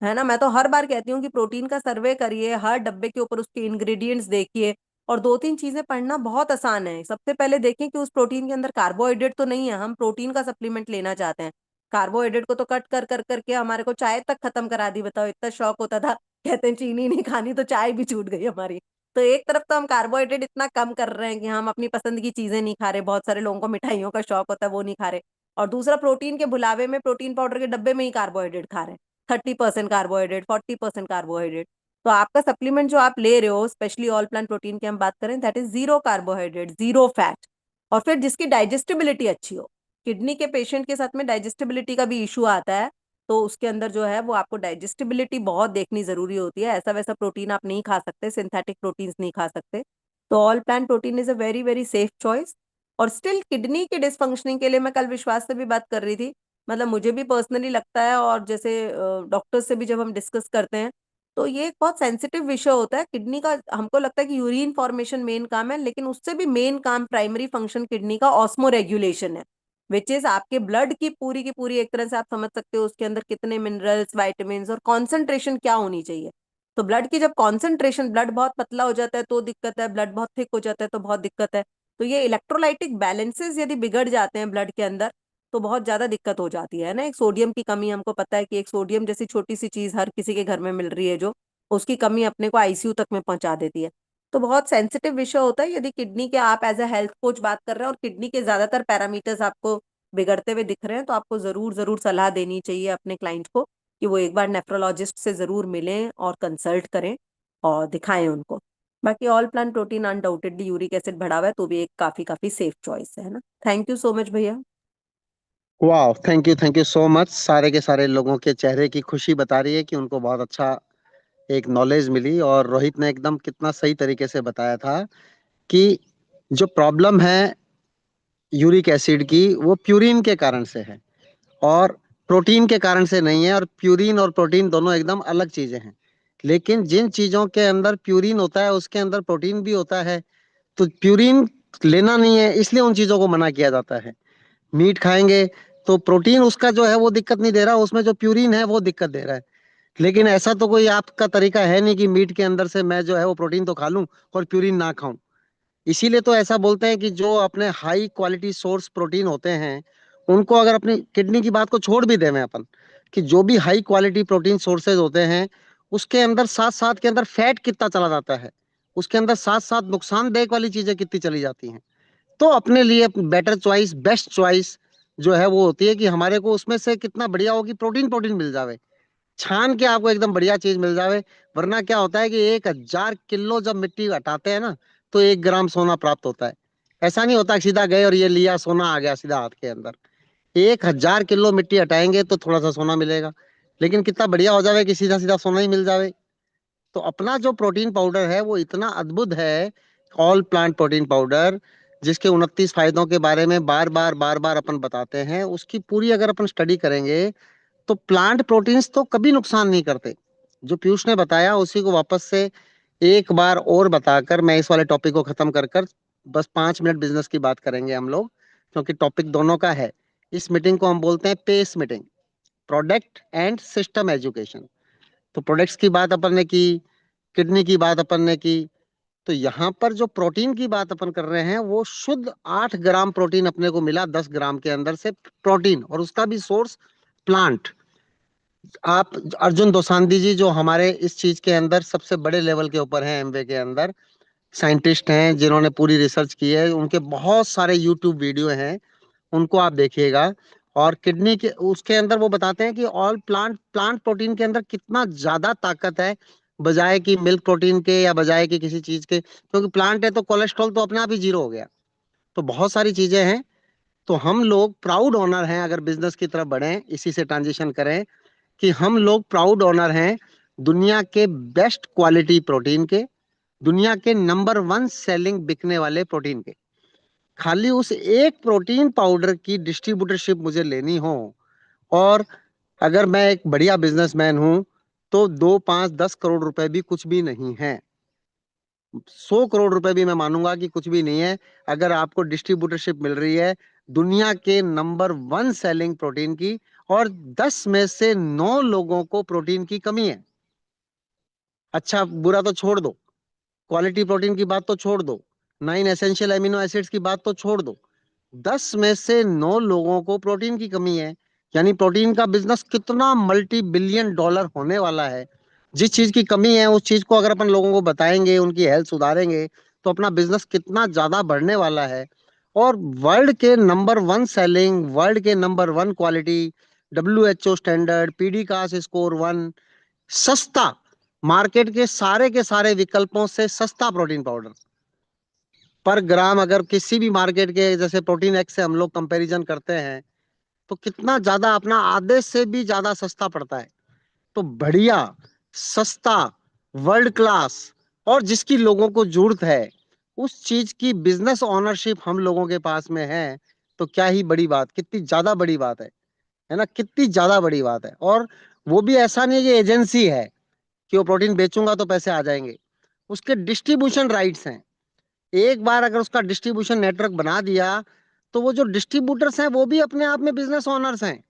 है ना। मैं तो हर बार कहती हूँ कि प्रोटीन का सर्वे करिए, हर डब्बे के ऊपर उसके इंग्रेडिएंट्स देखिए, और 2-3 चीजें पढ़ना बहुत आसान है। सबसे पहले देखें कि उस प्रोटीन के अंदर कार्बोहाइड्रेट तो नहीं है, हम प्रोटीन का सप्लीमेंट लेना चाहते हैं। कार्बोहाइड्रेट को तो कट कर कर करके हमारे को चाय तक खत्म करा दी, बताओ इतना शौक होता था, कहते हैं चीनी नहीं खानी तो चाय भी छूट गई हमारी। तो एक तरफ तो हम कार्बोहाइड्रेट इतना कम कर रहे हैं कि हम अपनी पसंद की चीजें नहीं खा रहे, बहुत सारे लोगों को मिठाइयों का शौक होता है वो नहीं खा रहे, और दूसरा प्रोटीन के भुलावे में प्रोटीन पाउडर के डब्बे में ही कार्बोहाइड्रेट खा रहे हैं, 30% कार्बोहाइड्रेट, 40% कार्बोहाइड्रेट। तो आपका सप्लीमेंट जो आप ले रहे हो, स्पेशली ऑल प्लांट प्रोटीन की हम बात करें, दैट इज 0 कार्बोहाइड्रेट, 0 फैट, और फिर जिसकी डाइजेस्टिबिलिटी अच्छी हो। किडनी के पेशेंट के साथ में डाइजेस्टिबिलिटी का भी इशू आता है, तो उसके अंदर जो है वो आपको डाइजेस्टिबिलिटी बहुत देखनी जरूरी होती है। ऐसा वैसा प्रोटीन आप नहीं खा सकते, सिंथेटिक प्रोटीन्स नहीं खा सकते। तो all plant protein is a very very safe choice. और स्टिल किडनी के डिसफंक्शनिंग के लिए मैं कल विश्वास से भी बात कर रही थी, मतलब मुझे भी पर्सनली लगता है, और जैसे डॉक्टर्स से भी जब हम डिस्कस करते हैं, तो ये एक बहुत सेंसिटिव विषय होता है किडनी का। हमको लगता है कि यूरिन फॉर्मेशन मेन काम है, लेकिन उससे भी मेन काम, प्राइमरी फंक्शन किडनी का ऑस्मो रेगुलेशन है, विच इज आपके ब्लड की पूरी एक तरह से आप समझ सकते हो उसके अंदर कितने मिनरल्स, वाइटामिन और कॉन्सेंट्रेशन क्या होनी चाहिए। तो ब्लड की जब कॉन्सेंट्रेशन, ब्लड बहुत पतला हो जाता है तो दिक्कत है, ब्लड बहुत थिक हो जाता है तो बहुत दिक्कत है। तो ये इलेक्ट्रोलाइटिक बैलेंसेस यदि बिगड़ जाते हैं ब्लड के अंदर, तो बहुत ज्यादा दिक्कत हो जाती है ना। एक सोडियम की कमी, हमको पता है कि एक सोडियम जैसी छोटी सी चीज हर किसी के घर में मिल रही है, जो उसकी कमी अपने को आईसीयू तक में पहुंचा देती है। तो बहुत सेंसिटिव विषय होता है। यदि किडनी के आप एज ए हेल्थ कोच बात कर रहे हैं और किडनी के ज्यादातर पैरामीटर्स आपको बिगड़ते हुए दिख रहे हैं, तो आपको जरूर जरूर सलाह देनी चाहिए अपने क्लाइंट को कि वो एक बार नेफ्रोलॉजिस्ट से जरूर मिलें और कंसल्ट करें और दिखाएं उनको। बाकी all plant protein undoubtedly uric acid बढ़ावा है, तो भी एक काफी काफी सेफ चॉइस है ना। थैंक यू सो मच भैया। वाह, थैंक यू सो मच। सारे के सारे लोगों के चेहरे की खुशी बता रही है कि उनको बहुत अच्छा एक नॉलेज मिली, और रोहित ने एकदम कितना सही तरीके से बताया था कि जो प्रॉब्लम है यूरिक एसिड की, वो प्यूरिन के कारण से है और प्रोटीन के कारण से नहीं है। और प्यूरिन और प्रोटीन दोनों एकदम अलग चीजें हैं, लेकिन जिन चीजों के अंदर प्यूरिन होता है उसके अंदर प्रोटीन भी होता है। तो प्यूरिन लेना नहीं है, इसलिए उन चीजों को मना किया जाता है। मीट खाएंगे तो प्रोटीन उसका जो है वो दिक्कत नहीं दे रहा, उसमें जो प्यूरिन है वो दिक्कत दे रहा है। लेकिन ऐसा तो कोई आपका तरीका है नहीं कि मीट के अंदर से मैं जो है वो प्रोटीन तो खा लूं और प्यूरिन ना खाऊं। इसीलिए तो ऐसा बोलते हैं कि जो अपने हाई क्वालिटी सोर्स प्रोटीन होते हैं, उनको अगर अपनी किडनी की बात को छोड़ भी दें मैं अपन, कि जो भी हाई क्वालिटी प्रोटीन सोर्सेज होते हैं, उसके अंदर साथ साथ के अंदर फैट कितना चला जाता है, उसके अंदर साथ साथ नुकसानदेह वाली चीजें कितनी चली जाती हैं। तो अपने लिए बेटर चॉइस, बेस्ट चॉइस जो है वो होती है कि हमारे को उसमें से कितना बढ़िया हो कि प्रोटीन प्रोटीन मिल जावे, छान के आपको एकदम बढ़िया चीज मिल जावे। वरना क्या होता है कि 1000 किलो जब मिट्टी हटाते हैं ना, तो 1 ग्राम सोना प्राप्त होता है। ऐसा नहीं होता कि सीधा गए और ये लिया सोना आ गया सीधा हाथ के अंदर। 1000 किलो मिट्टी हटाएंगे तो थोड़ा सा सोना मिलेगा, लेकिन कितना बढ़िया हो जावे कि सीधा सीधा सोना ही मिल जावे। तो अपना जो प्रोटीन पाउडर है वो इतना अद्भुत है, ऑल प्लांट प्रोटीन पाउडर, जिसके 29 फायदों के बारे में बार बार अपन बताते हैं, उसकी पूरी अगर अपन स्टडी करेंगे तो प्लांट प्रोटीन्स तो कभी नुकसान नहीं करते। जो पीयूष ने बताया उसी को वापस से एक बार और बताकर मैं इस वाले टॉपिक को खत्म कर कर बस 5 मिनट बिजनेस की बात करेंगे हम लोग, क्योंकि टॉपिक दोनों का है। इस मीटिंग को हम बोलते हैं pace meeting, product and system education. तो प्रोडक्ट्स की बात अपन ने की, किडनी की बात अपन ने की। तो यहाँ पर जो प्रोटीन की बात अपन कर रहे हैं वो शुद्ध 8 ग्राम प्रोटीन अपने को मिला 10 ग्राम के अंदर से प्रोटीन, और उसका भी सोर्स प्लांट। आप अर्जुन दोसांधी जी जो हमारे इस चीज के अंदर सबसे बड़े लेवल के ऊपर हैं, एमवे के अंदर साइंटिस्ट हैं जिन्होंने पूरी रिसर्च की है, उनके बहुत सारे यूट्यूब वीडियो हैं, उनको आप देखिएगा। और किडनी के उसके अंदर वो बताते हैं कि ऑल प्लांट प्रोटीन के अंदर कितना ज्यादा ताकत है बजाय कि मिल्क प्रोटीन के या बजाय कि किसी चीज के, क्योंकि प्लांट है तो कोलेस्ट्रॉल तो अपने आप ही जीरो हो गया। तो बहुत सारी चीजें हैं। तो हम लोग प्राउड ऑनर हैं, अगर बिजनेस की तरफ बढ़े, इसी से ट्रांजिशन करें, कि हम लोग प्राउड ऑनर हैं दुनिया के बेस्ट क्वालिटी प्रोटीन के, दुनिया के नंबर 1 सेलिंग बिकने वाले प्रोटीन के। खाली उस एक प्रोटीन पाउडर की डिस्ट्रीब्यूटरशिप मुझे लेनी हो, और अगर मैं एक बढ़िया बिजनेसमैन हूं तो 2, 5, 10 करोड़ रुपए भी कुछ भी नहीं है, 100 करोड़ रुपए भी मैं मानूंगा कि कुछ भी नहीं है, अगर आपको डिस्ट्रीब्यूटरशिप मिल रही है दुनिया के नंबर 1 सेलिंग प्रोटीन की, और 10 में से 9 लोगों को प्रोटीन की कमी है। अच्छा बुरा तो छोड़ दो, क्वालिटी प्रोटीन की बात तो छोड़ दो, 9 एसेंशियल एमिनो एसिड्स की बात तो छोड़ दो, 10 में से 9 लोगों को प्रोटीन की कमी है। यानी प्रोटीन का बिजनेस कितना मल्टी बिलियन डॉलर होने वाला है। जिस चीज की कमी है उस चीज को अगर अपन लोगों को बताएंगे, उनकी हेल्थ सुधारेंगे, तो अपना बिजनेस कितना ज्यादा बढ़ने वाला है। और वर्ल्ड के नंबर 1 सेलिंग, वर्ल्ड के number 1 quality, WHO standard, PDCAS score 1, सस्ता, मार्केट के सारे विकल्पों से सस्ता प्रोटीन पाउडर पर ग्राम, अगर किसी भी मार्केट के जैसे प्रोटीन एक्स से हम लोग कंपैरिजन करते हैं तो कितना ज्यादा अपना आधे से भी ज्यादा सस्ता पड़ता है। तो बढ़िया, सस्ता, वर्ल्ड क्लास, और जिसकी लोगों को जरूरत है उस चीज की बिजनेस ओनरशिप हम लोगों के पास में है, तो क्या ही बड़ी बात, कितनी ज्यादा बड़ी बात है ना, कितनी ज्यादा बड़ी बात है। और वो भी ऐसा नहीं है कि एजेंसी है कि वो प्रोटीन बेचूंगा तो पैसे आ जाएंगे, उसके डिस्ट्रीब्यूशन राइट्स हैं। एक बार अगर उसका डिस्ट्रीब्यूशन नेटवर्क बना दिया तो वो जो डिस्ट्रीब्यूटर्स हैं वो भी अपने आप में बिजनेस ओनर्स हैं,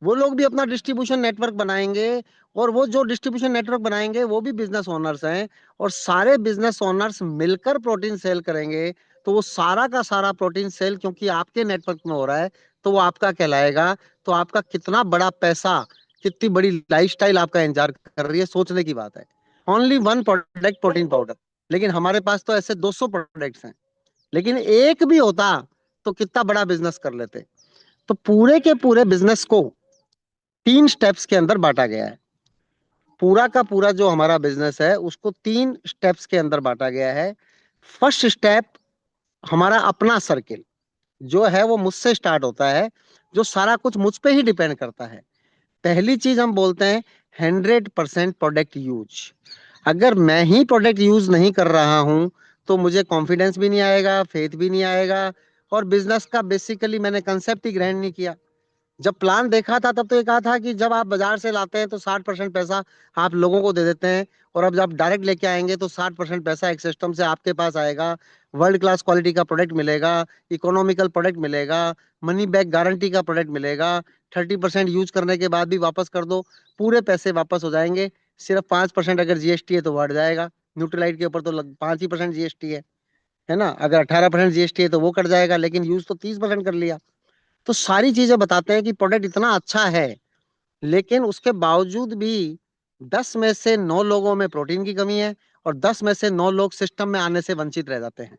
वो लोग भी अपना डिस्ट्रीब्यूशन नेटवर्क बनाएंगे, और वो जो डिस्ट्रीब्यूशन नेटवर्क बनाएंगे वो भी बिजनेस ओनर्स हैं, और सारे बिजनेस ओनर्स मिलकर प्रोटीन सेल करेंगे। तो वो सारा का सारा प्रोटीन सेल क्योंकि आपके नेटवर्क में हो रहा है तो वो आपका कहलाएगा। तो आपका कितना बड़ा पैसा, कितनी बड़ी लाइफस्टाइल आपका इंतजार कर रही है, सोचने की बात है। ओनली 1 प्रोडक्ट प्रोटीन पाउडर, लेकिन हमारे पास तो ऐसे 200 प्रोडक्ट्स हैं, लेकिन एक भी होता तो कितना बड़ा बिजनेस कर लेते। तो पूरे के पूरे बिजनेस को 3 स्टेप्स के अंदर बांटा गया है। पूरा का पूरा जो हमारा बिजनेस है उसको 3 स्टेप्स के अंदर बांटा गया है। फर्स्ट स्टेप हमारा अपना सर्किल जो है वो मुझसे स्टार्ट होता है, जो सारा कुछ मुझ पे ही डिपेंड करता है। पहली चीज हम बोलते हैं 100% प्रोडक्ट यूज। अगर मैं ही प्रोडक्ट यूज नहीं कर रहा हूं तो मुझे कॉन्फिडेंस भी नहीं आएगा, फेथ भी नहीं आएगा, और बिजनेस का बेसिकली मैंने कंसेप्ट ही ग्रहण नहीं किया। जब प्लान देखा था तब तो ये कहा था कि जब आप बाजार से लाते हैं तो 60% पैसा आप लोगों को दे देते हैं, और अब जब डायरेक्ट लेके आएंगे तो 60% पैसा एक सिस्टम से आपके पास आएगा, वर्ल्ड क्लास क्वालिटी का प्रोडक्ट मिलेगा, इकोनॉमिकल प्रोडक्ट मिलेगा, मनी बैक गारंटी का प्रोडक्ट मिलेगा, 30% यूज करने के बाद भी वापस कर दो, पूरे पैसे वापस हो जाएंगे। सिर्फ 5% अगर जीएसटी है तो बढ़ जाएगा, न्यूट्रलाइट के ऊपर तो 5% जीएसटी है ना, अगर 18% जीएसटी है तो वो कट जाएगा, लेकिन यूज तो 30% कर लिया। तो सारी चीजें बताते हैं कि प्रोडक्ट इतना अच्छा है, लेकिन उसके बावजूद भी 10 में से 9 लोगों में प्रोटीन की कमी है, और 10 में से 9 लोग सिस्टम में आने से वंचित रह जाते हैं।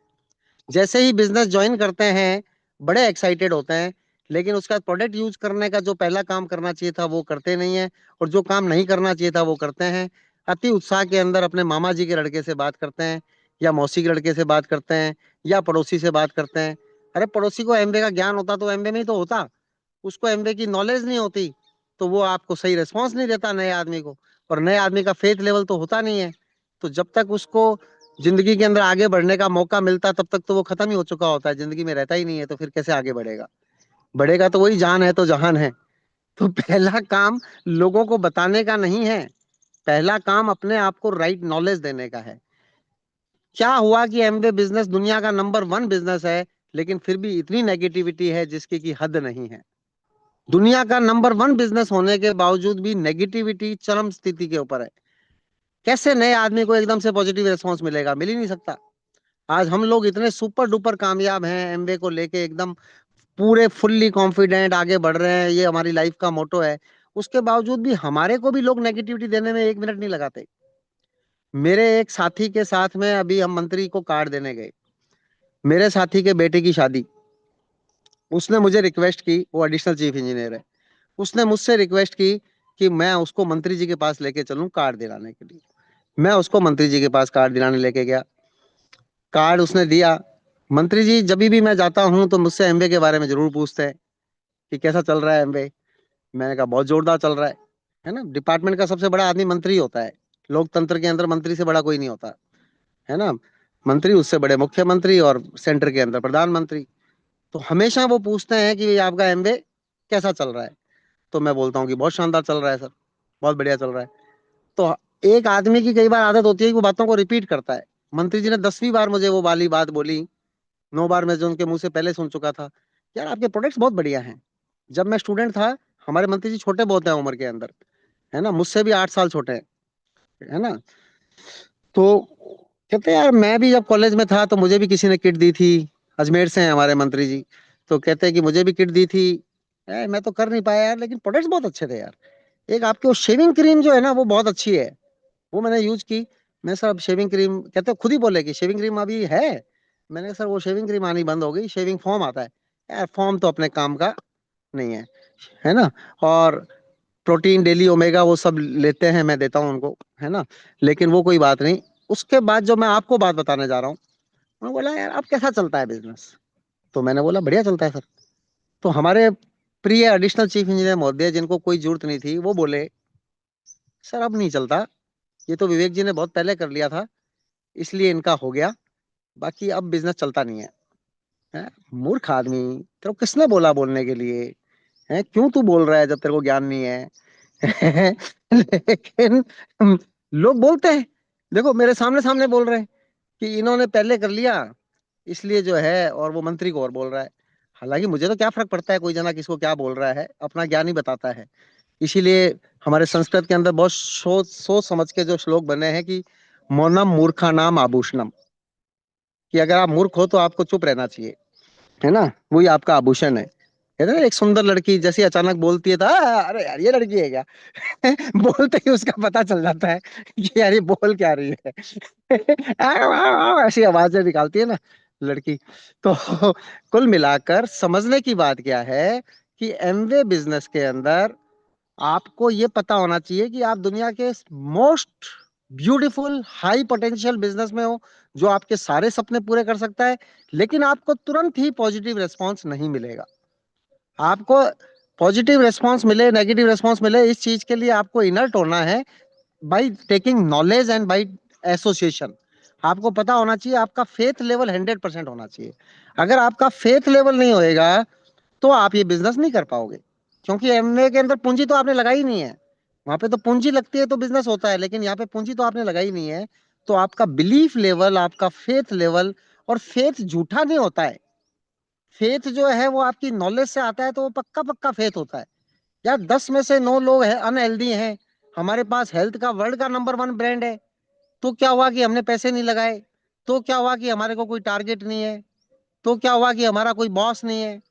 जैसे ही बिजनेस ज्वाइन करते हैं बड़े एक्साइटेड होते हैं, लेकिन उसके बाद प्रोडक्ट यूज करने का जो पहला काम करना चाहिए था वो करते नहीं है, और जो काम नहीं करना चाहिए था वो करते हैं। अति उत्साह के अंदर अपने मामा जी के लड़के से बात करते हैं, या मौसी के लड़के से बात करते हैं, या पड़ोसी से बात करते हैं। अरे पड़ोसी को एमबे का ज्ञान होता तो एमबे में ही तो होता, उसको एमबे की नॉलेज नहीं होती तो वो आपको सही रिस्पॉन्स नहीं देता नए आदमी को, और नए आदमी का फेथ लेवल तो होता नहीं है। तो जब तक उसको जिंदगी के अंदर आगे बढ़ने का मौका मिलता तब तक तो वो खत्म ही हो चुका होता है, जिंदगी में रहता ही नहीं है, तो फिर कैसे आगे बढ़ेगा। बढ़ेगा तो वही जान है तो जहान है। तो पहला काम लोगों को बताने का नहीं है, पहला काम अपने आप को राइट नॉलेज देने का है। क्या हुआ कि एमवे बिजनेस दुनिया का नंबर 1 बिजनेस है, लेकिन फिर भी इतनी नेगेटिविटी है जिसकी की हद नहीं है। दुनिया का नंबर 1 बिजनेस होने के बावजूद भी नेगेटिविटी चरम स्थिति के ऊपर है। कैसे नए आदमी को एकदम से पॉजिटिव रिस्पॉन्स मिलेगा? मिल ही नहीं सकता। आज हम लोग इतने सुपर डुपर कामयाब हैं, एमवे को लेके एकदम पूरे फुल्ली कॉन्फिडेंट आगे बढ़ रहे हैं, ये हमारी लाइफ का मोटो है। उसके बावजूद भी हमारे को भी लोग नेगेटिविटी देने में 1 मिनट नहीं लगाते। मेरे एक साथी के साथ में अभी हम मंत्री को कार्ड देने गए, मेरे साथी के बेटे की शादी। उसने मुझे रिक्वेस्ट की, वो एडिशनल चीफ इंजीनियर है, उसने मुझसे रिक्वेस्ट की कि मैं उसको मंत्री जी के पास लेके चलूं कार्ड दिलाने के लिए। मैं उसको मंत्री जी के पास कार्ड दिलाने लेके गया, कार्ड उसने दिया। मंत्री जी जब भी मैं जाता हूं तो मुझसे एमवे के बारे में जरूर पूछते हैं कि कैसा चल रहा है एमवे। मैंने कहा बहुत जोरदार चल रहा है ना। डिपार्टमेंट का सबसे बड़ा आदमी मंत्री होता है, लोकतंत्र के अंदर मंत्री से बड़ा कोई नहीं होता है ना। मंत्री, उससे बड़े मुख्यमंत्री, और सेंटर के अंदर प्रधानमंत्री। तो हमेशा वो पूछते हैं कि आपका एमवे कैसा चल रहा है। तो मैं बोलता हूँ कि बहुत शानदार चल रहा है सर, बहुत बढ़िया चल रहा है। तो एक आदमी की कई बार आदत होती है कि वो बातों को रिपीट करता है। मंत्री जी ने 10वीं बार मुझे वो वाली बात बोली, 9 बार मैं जो उनके मुंह से पहले सुन चुका था, यार आपके प्रोडक्ट्स बहुत बढ़िया हैं। जब मैं स्टूडेंट था, हमारे मंत्री जी छोटे बहुत हैं उम्र के अंदर, है ना, मुझसे भी 8 साल छोटे हैं, है ना। तो कहते यार मैं भी जब कॉलेज में था तो मुझे भी किसी ने किट दी थी, अजमेर से हैं हमारे मंत्री जी। तो कहते हैं कि मुझे भी किट दी थी, मैं तो कर नहीं पाया यार, लेकिन प्रोडक्ट्स बहुत अच्छे थे यार। एक आपकी वो शेविंग क्रीम जो है ना वो बहुत अच्छी है, वो मैंने यूज की। मैं सर अब शेविंग क्रीम, कहते खुद ही बोले कि शेविंग क्रीम अभी है। मैंने कहा सर वो शेविंग क्रीम आनी बंद हो गई, शेविंग फॉर्म आता है। यार फॉर्म तो अपने काम का नहीं है ना। और प्रोटीन डेली ओमेगा वो सब लेते हैं, मैं देता हूँ उनको, है ना। लेकिन वो कोई बात नहीं। उसके बाद जो मैं आपको बात बताने जा रहा हूँ, उन्होंने बोला यार अब कैसा चलता है बिजनेस। तो मैंने बोला बढ़िया चलता है सर। तो हमारे प्रिय एडिशनल चीफ इंजीनियर महोदय, जिनको कोई जरूरत नहीं थी, वो बोले सर अब नहीं चलता, ये तो विवेक जी ने बहुत पहले कर लिया था, इसलिए इनका हो गया, बाकी अब बिजनेस चलता नहीं है। हैं? मूर्ख आदमी, तेरे को किसने बोला बोलने के लिए? है क्यों तू बोल रहा है जब तेरे को ज्ञान नहीं है? लेकिन लोग बोलते हैं, देखो मेरे सामने सामने बोल रहे हैं कि इन्होंने पहले कर लिया इसलिए जो है, और वो मंत्री को और बोल रहा है। हालांकि मुझे तो क्या फर्क पड़ता है कोई जना किसको क्या बोल रहा है, अपना ज्ञान ही बताता है। इसीलिए हमारे संस्कृत के अंदर बहुत सोच सोच समझ के जो श्लोक बने हैं कि मौनम मूर्खानाम आभूषणम, कि अगर आप मूर्ख हो तो आपको चुप रहना चाहिए, है ना, वही आपका आभूषण है। कहते हैं ना, एक सुंदर लड़की जैसी अचानक बोलती है तो अरे यार ये लड़की है क्या? बोलते ही उसका पता चल जाता है कि यार ये बोल क्या रही है। ऐसी आवाजें निकालती है ना लड़की। तो कुल मिलाकर समझने की बात क्या है कि एमवे बिजनेस के अंदर आपको ये पता होना चाहिए कि आप दुनिया के most beautiful high potential business में हो, जो आपके सारे सपने पूरे कर सकता है, लेकिन आपको तुरंत ही पॉजिटिव रेस्पॉन्स नहीं मिलेगा। आपको पॉजिटिव रेस्पॉन्स मिले, नेगेटिव रेस्पॉन्स मिले, इस चीज के लिए आपको इनर्ट होना है by taking knowledge and by association. आपको पता होना चाहिए, आपका फेथ लेवल 100% होना चाहिए। अगर आपका फेथ लेवल नहीं होएगा तो आप ये बिजनेस नहीं कर पाओगे, क्योंकि एमवे के अंदर पूंजी तो आपने लगाई नहीं है। वहां पे तो पूंजी लगती है तो बिजनेस होता है, लेकिन यहाँ पे पूंजी तो आपने लगाई नहीं है। तो आपका बिलीफ लेवल, आपका फेथ लेवल, और फेथ झूठा नहीं होता है। फेथ जो है वो आपकी नॉलेज से आता है, तो वो पक्का पक्का फेथ होता है। यार 10 में से 9 लोग हैं अनहेल्दी हैं, हमारे पास हेल्थ का वर्ल्ड का नंबर 1 ब्रांड है, तो क्या हुआ कि हमने पैसे नहीं लगाए? तो क्या हुआ कि हमारे को कोई टारगेट नहीं है? तो क्या हुआ कि हमारा कोई बॉस नहीं है?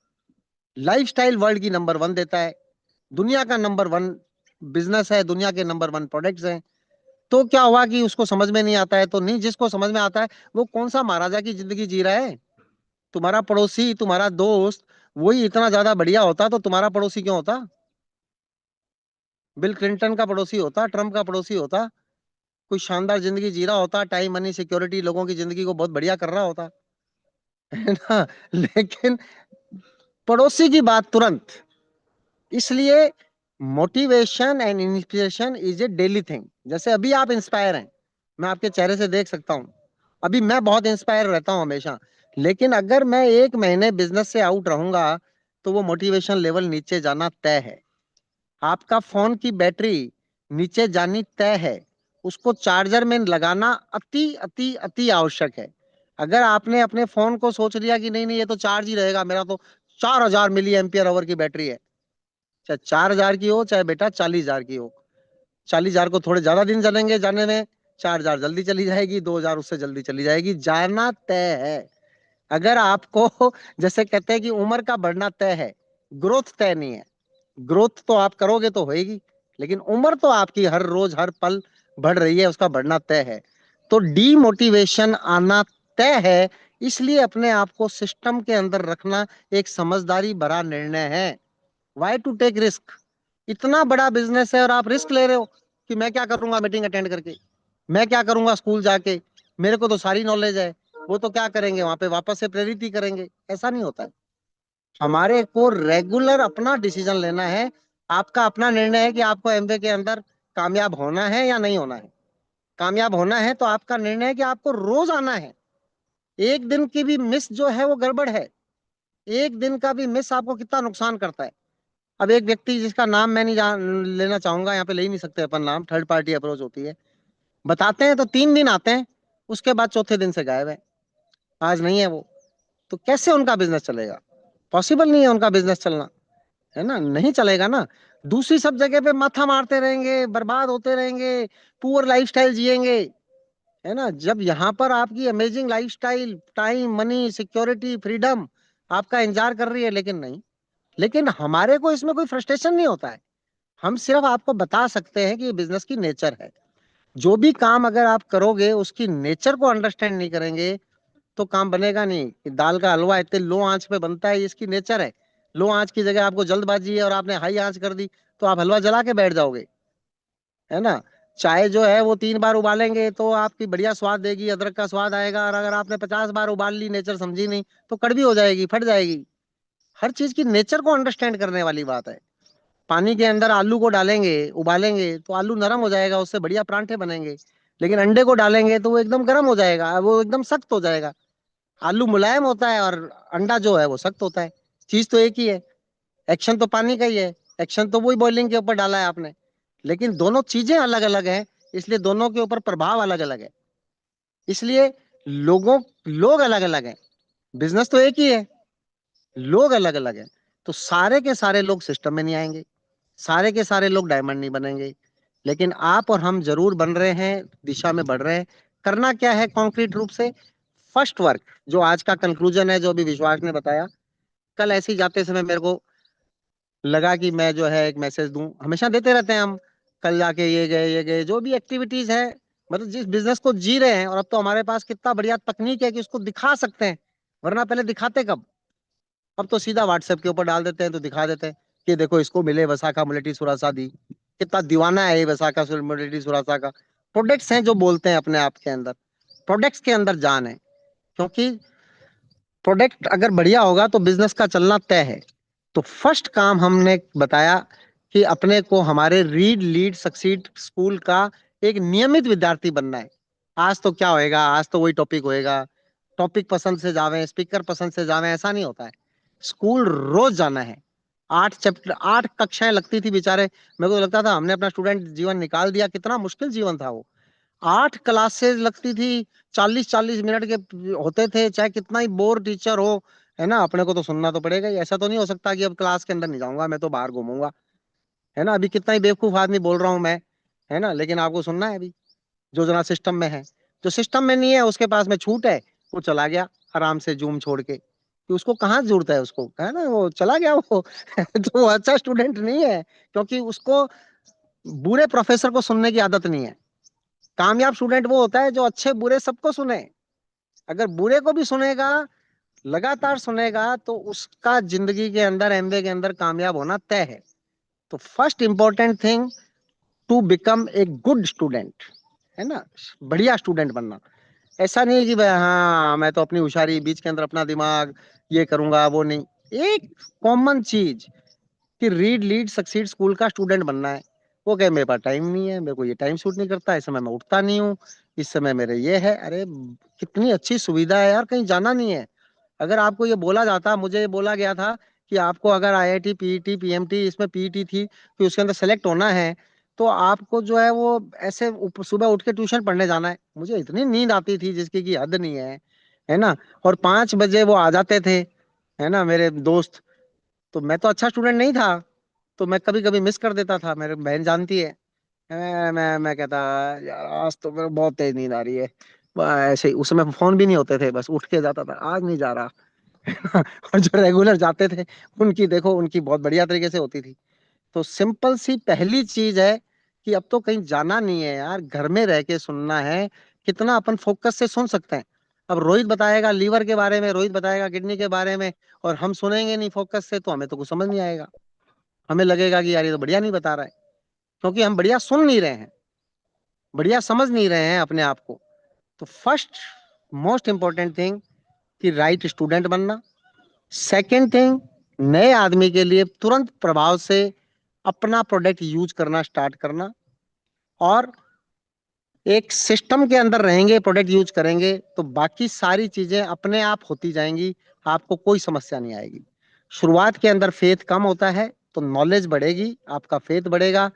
लाइफस्टाइल वर्ल्ड की नंबर 1 देता है, दुनिया का नंबर 1 बिजनेस है, दुनिया के नंबर 1 प्रोडक्ट्स हैं। तो क्या हुआ कि उसको समझ में नहीं आता है? तो नहीं, जिसको समझ में आता है वो कौन सा महाराजा की जिंदगी जी रहा है? तुम्हारा पड़ोसी, तुम्हारा दोस्त, वही इतना ज्यादा बढ़िया होता तो तुम्हारा पड़ोसी क्यों होता? बिल क्लिंटन का पड़ोसी होता, ट्रम्प का पड़ोसी होता, कोई शानदार जिंदगी जी रहा होता, टाइम मनी सिक्योरिटी, लोगों की जिंदगी को बहुत बढ़िया कर रहा होता, है ना। लेकिन पड़ोसी की बात तुरंत। इसलिए motivation and inspiration is a daily thing. जैसे अभी आप इंस्पायर हैं, मैं आपके चेहरे से देख सकता हूं, अभी मैं बहुत इंस्पायर रहता हूं हमेशा। लेकिन अगर मैं 1 महीने बिजनेस से आउट रहूंगा तो वो मोटिवेशन लेवल नीचे जाना तय है। आपका फोन की बैटरी नीचे जानी तय है, उसको चार्जर में लगाना अति अति अति आवश्यक है। अगर आपने अपने फोन को सोच लिया कि नहीं नहीं ये तो चार्ज ही रहेगा, मेरा तो 4000 मिली एम्पियर आवर की बैटरी है, चाहे 4000 की हो चाहे बेटा 40,000 की हो, 40,000 को थोड़े ज्यादा दिन चलेंगे जाने में, 4,000 जल्दी चली जाएगी, 2,000 उससे जल्दी चली जाएगी, जाना तय है। अगर आपको जैसे कहते हैं कि उम्र का बढ़ना तय है, ग्रोथ तय नहीं है। ग्रोथ तो आप करोगे तो होएगी, लेकिन उम्र तो आपकी हर रोज हर पल बढ़ रही है, उसका बढ़ना तय है। तो डीमोटिवेशन आना तय है, इसलिए अपने आप को सिस्टम के अंदर रखना एक समझदारी भरा निर्णय है। Why to take risk? इतना बड़ा बिजनेस है और आप रिस्क ले रहे हो कि मैं क्या करूंगा मीटिंग अटेंड करके, मैं क्या करूंगा स्कूल जाके, मेरे को तो सारी नॉलेज है, वो तो क्या करेंगे वहां पे, वापस से प्रेरित ही करेंगे। ऐसा नहीं होता है। हमारे को रेगुलर अपना डिसीजन लेना है। आपका अपना निर्णय है कि आपको एमवे के अंदर कामयाब होना है या नहीं होना है। कामयाब होना है तो आपका निर्णय है कि आपको रोज आना है। एक दिन की भी मिस जो है वो गड़बड़ है। एक दिन का भी मिस आपको कितना नुकसान करता है। अब एक व्यक्ति जिसका नाम मैं नहीं लेना चाहूंगा, यहाँ पे ले ही नहीं सकते अपन नाम, थर्ड पार्टी अप्रोच होती है, बताते हैं तो 3 दिन आते हैं, उसके बाद चौथे दिन से गायब है, आज नहीं है वो। तो कैसे उनका बिजनेस चलेगा? पॉसिबल नहीं है उनका बिजनेस चलना, है ना, नहीं चलेगा ना। दूसरी सब जगह पे माथा मारते रहेंगे, बर्बाद होते रहेंगे, पुअर लाइफस्टाइल जिएंगे, है ना। जब यहाँ पर आपकी amazing lifestyle, time, money, security, freedom आपका इंतजार कर रही है, लेकिन नहीं। लेकिन हमारे को इसमें कोई फ्रस्ट्रेशन नहीं होता है। हम सिर्फ आपको बता सकते हैं कि ये बिजनेस की नेचर है। जो भी काम अगर आप करोगे उसकी नेचर को अंडरस्टैंड नहीं करेंगे तो काम बनेगा नहीं। कि दाल का हलवा इतने लो आंच पे बनता है, ये इसकी नेचर है। लो आंच की जगह आपको जल्दबाजी है और आपने हाई आंच कर दी तो आप हलवा जला के बैठ जाओगे, है ना। चाय जो है वो 3 बार उबालेंगे तो आपकी बढ़िया स्वाद देगी, अदरक का स्वाद आएगा, और अगर आपने 50 बार उबाल ली, नेचर समझी नहीं, तो कड़वी हो जाएगी, फट जाएगी। हर चीज की नेचर को अंडरस्टैंड करने वाली बात है। पानी के अंदर आलू को डालेंगे, उबालेंगे तो आलू नरम हो जाएगा, उससे बढ़िया परांठे बनेंगे। लेकिन अंडे को डालेंगे तो वो एकदम गर्म हो जाएगा, वो एकदम सख्त हो जाएगा। आलू मुलायम होता है और अंडा जो है वो सख्त होता है। चीज तो एक ही है, एक्शन तो पानी का ही है, एक्शन तो वही बॉइलिंग के ऊपर डाला है आपने, लेकिन दोनों चीजें अलग अलग हैं, इसलिए दोनों के ऊपर प्रभाव अलग अलग है। इसलिए लोग अलग अलग हैं, बिजनेस तो एक ही है, लोग अलग अलग हैं। तो सारे के सारे लोग सिस्टम में नहीं आएंगे, सारे के सारे लोग डायमंड नहीं बनेंगे, लेकिन आप और हम जरूर बन रहे हैं, दिशा में बढ़ रहे हैं। करना क्या है कॉन्क्रीट रूप से? फर्स्ट वर्क, जो आज का कंक्लूजन है, जो अभी विश्वास ने बताया। कल ऐसे ही जाते समय मेरे को लगा कि मैं जो है एक मैसेज दूं, हमेशा देते रहते हैं हम, कल जाके ये गए जो भी एक्टिविटीज है, मतलब जिस बिजनेस को जी रहे हैं। और अब तो हमारे पास कितना बढ़िया तकनीक है कि उसको दिखा सकते हैं, वरना पहले दिखाते कब? अब तो सीधा व्हाट्सएप के ऊपर डाल देते हैं तो दिखा देते हैं कि देखो इसको मिले वसाखा मुलेटी सुरासा दी। कितना दीवाना है ये वसाखा मुलेटी सुरासा का। प्रोडक्ट्स हैं जो बोलते हैं अपने आप के अंदर, प्रोडक्ट्स के अंदर जान है, क्योंकि प्रोडक्ट अगर बढ़िया होगा तो बिजनेस का चलना तय है। तो फर्स्ट काम हमने बताया कि अपने को हमारे रीड लीड सक्सीड स्कूल का एक नियमित विद्यार्थी बनना है। आज तो क्या होएगा, आज तो वही टॉपिक होएगा, टॉपिक पसंद से जावे, स्पीकर पसंद से जावे, ऐसा नहीं होता है। स्कूल रोज जाना है। 8 चैप्टर, 8 कक्षाएं लगती थी बेचारे, मेरे को तो लगता था हमने अपना स्टूडेंट जीवन निकाल दिया, कितना मुश्किल जीवन था वो। 8 क्लासेस लगती थी, 40-40 मिनट के होते थे, चाहे कितना ही बोर टीचर हो, है ना, अपने को तो सुनना तो पड़ेगा ही। ऐसा तो नहीं हो सकता कि अब क्लास के अंदर नहीं जाऊंगा, मैं तो बाहर घूमूंगा, है ना। अभी कितना ही बेवकूफ आदमी बोल रहा हूँ मैं, है ना, लेकिन आपको सुनना है अभी। जो जना सिस्टम में है, जो सिस्टम में नहीं है उसके पास में छूट है, वो चला गया आराम से जूम छोड़ के, कि उसको कहाँ जरूरत है उसको, है ना, वो चला गया वो तो वो अच्छा स्टूडेंट नहीं है, क्योंकि उसको बुरे प्रोफेसर को सुनने की आदत नहीं है। कामयाब स्टूडेंट वो होता है जो अच्छे बुरे सबको सुने। अगर बुरे को भी सुनेगा, लगातार सुनेगा, तो उसका जिंदगी के अंदर, एमबीए के अंदर कामयाब होना तय है। तो first important thing to become a good student, है ना, बढ़िया स्टूडेंट बनना। ऐसा नहीं है कि भाई हाँ मैं तो अपनी होशियारी बीच के अंदर अपना दिमाग ये करूंगा वो नहीं। एक कॉमन चीज कि रीड लीड सक्सीड स्कूल का स्टूडेंट बनना है। वो कहे मेरे पास टाइम नहीं है, मेरे को ये टाइम सूट नहीं करता, इस समय मैं उठता नहीं हूँ, इस समय मेरे ये है। अरे कितनी अच्छी सुविधा है यार, कहीं जाना नहीं है। अगर आपको ये बोला जाता, मुझे ये बोला गया था कि आपको अगर आईआईटी पीईटी पीएमटी, इसमें पीईटी थी कि उसके अंदर सेलेक्ट होना है, तो आपको जो है वो ऐसे सुबह उठ के ट्यूशन पढ़ने जाना है। मुझे इतनी नींद आती थी जिसकी की हद नहीं है ना। और 5 बजे वो आ जाते थे, है ना, मेरे दोस्त। तो मैं तो अच्छा स्टूडेंट नहीं था, तो मैं कभी कभी मिस कर देता था, मेरे बहन जानती है। मैं कहता यार आज तो मेरे बहुत तेज नींद आ रही है। ऐसे ही उस समय फोन भी नहीं होते थे, बस उठ के जाता था, आज नहीं जा रहा। और जो रेगुलर जाते थे उनकी देखो, उनकी बहुत बढ़िया तरीके से होती थी। तो सिंपल सी पहली चीज है कि अब तो कहीं जाना नहीं है यार, घर में रह के सुनना है। कितना अपन फोकस से सुन सकते हैं। अब रोहित बताएगा लीवर के बारे में, रोहित बताएगा किडनी के बारे में, और हम सुनेंगे नहीं फोकस से, तो हमें तो कुछ समझ नहीं आएगा। हमें लगेगा कि यार ये तो बढ़िया नहीं बता रहा है, क्योंकि हम बढ़िया सुन नहीं रहे हैं, बढ़िया समझ नहीं रहे हैं अपने आप को। तो फर्स्ट मोस्ट इंपॉर्टेंट थिंग कि राइट स्टूडेंट बनना। सेकंड थिंग, नए आदमी के लिए तुरंत प्रभाव से अपना प्रोडक्ट यूज करना स्टार्ट करना, और एक सिस्टम के अंदर रहेंगे, प्रोडक्ट यूज करेंगे तो बाकी सारी चीजें अपने आप होती जाएंगी, आपको कोई समस्या नहीं आएगी। शुरुआत के अंदर फेथ कम होता है तो नॉलेज बढ़ेगी, आपका फेथ बढ़ेगा,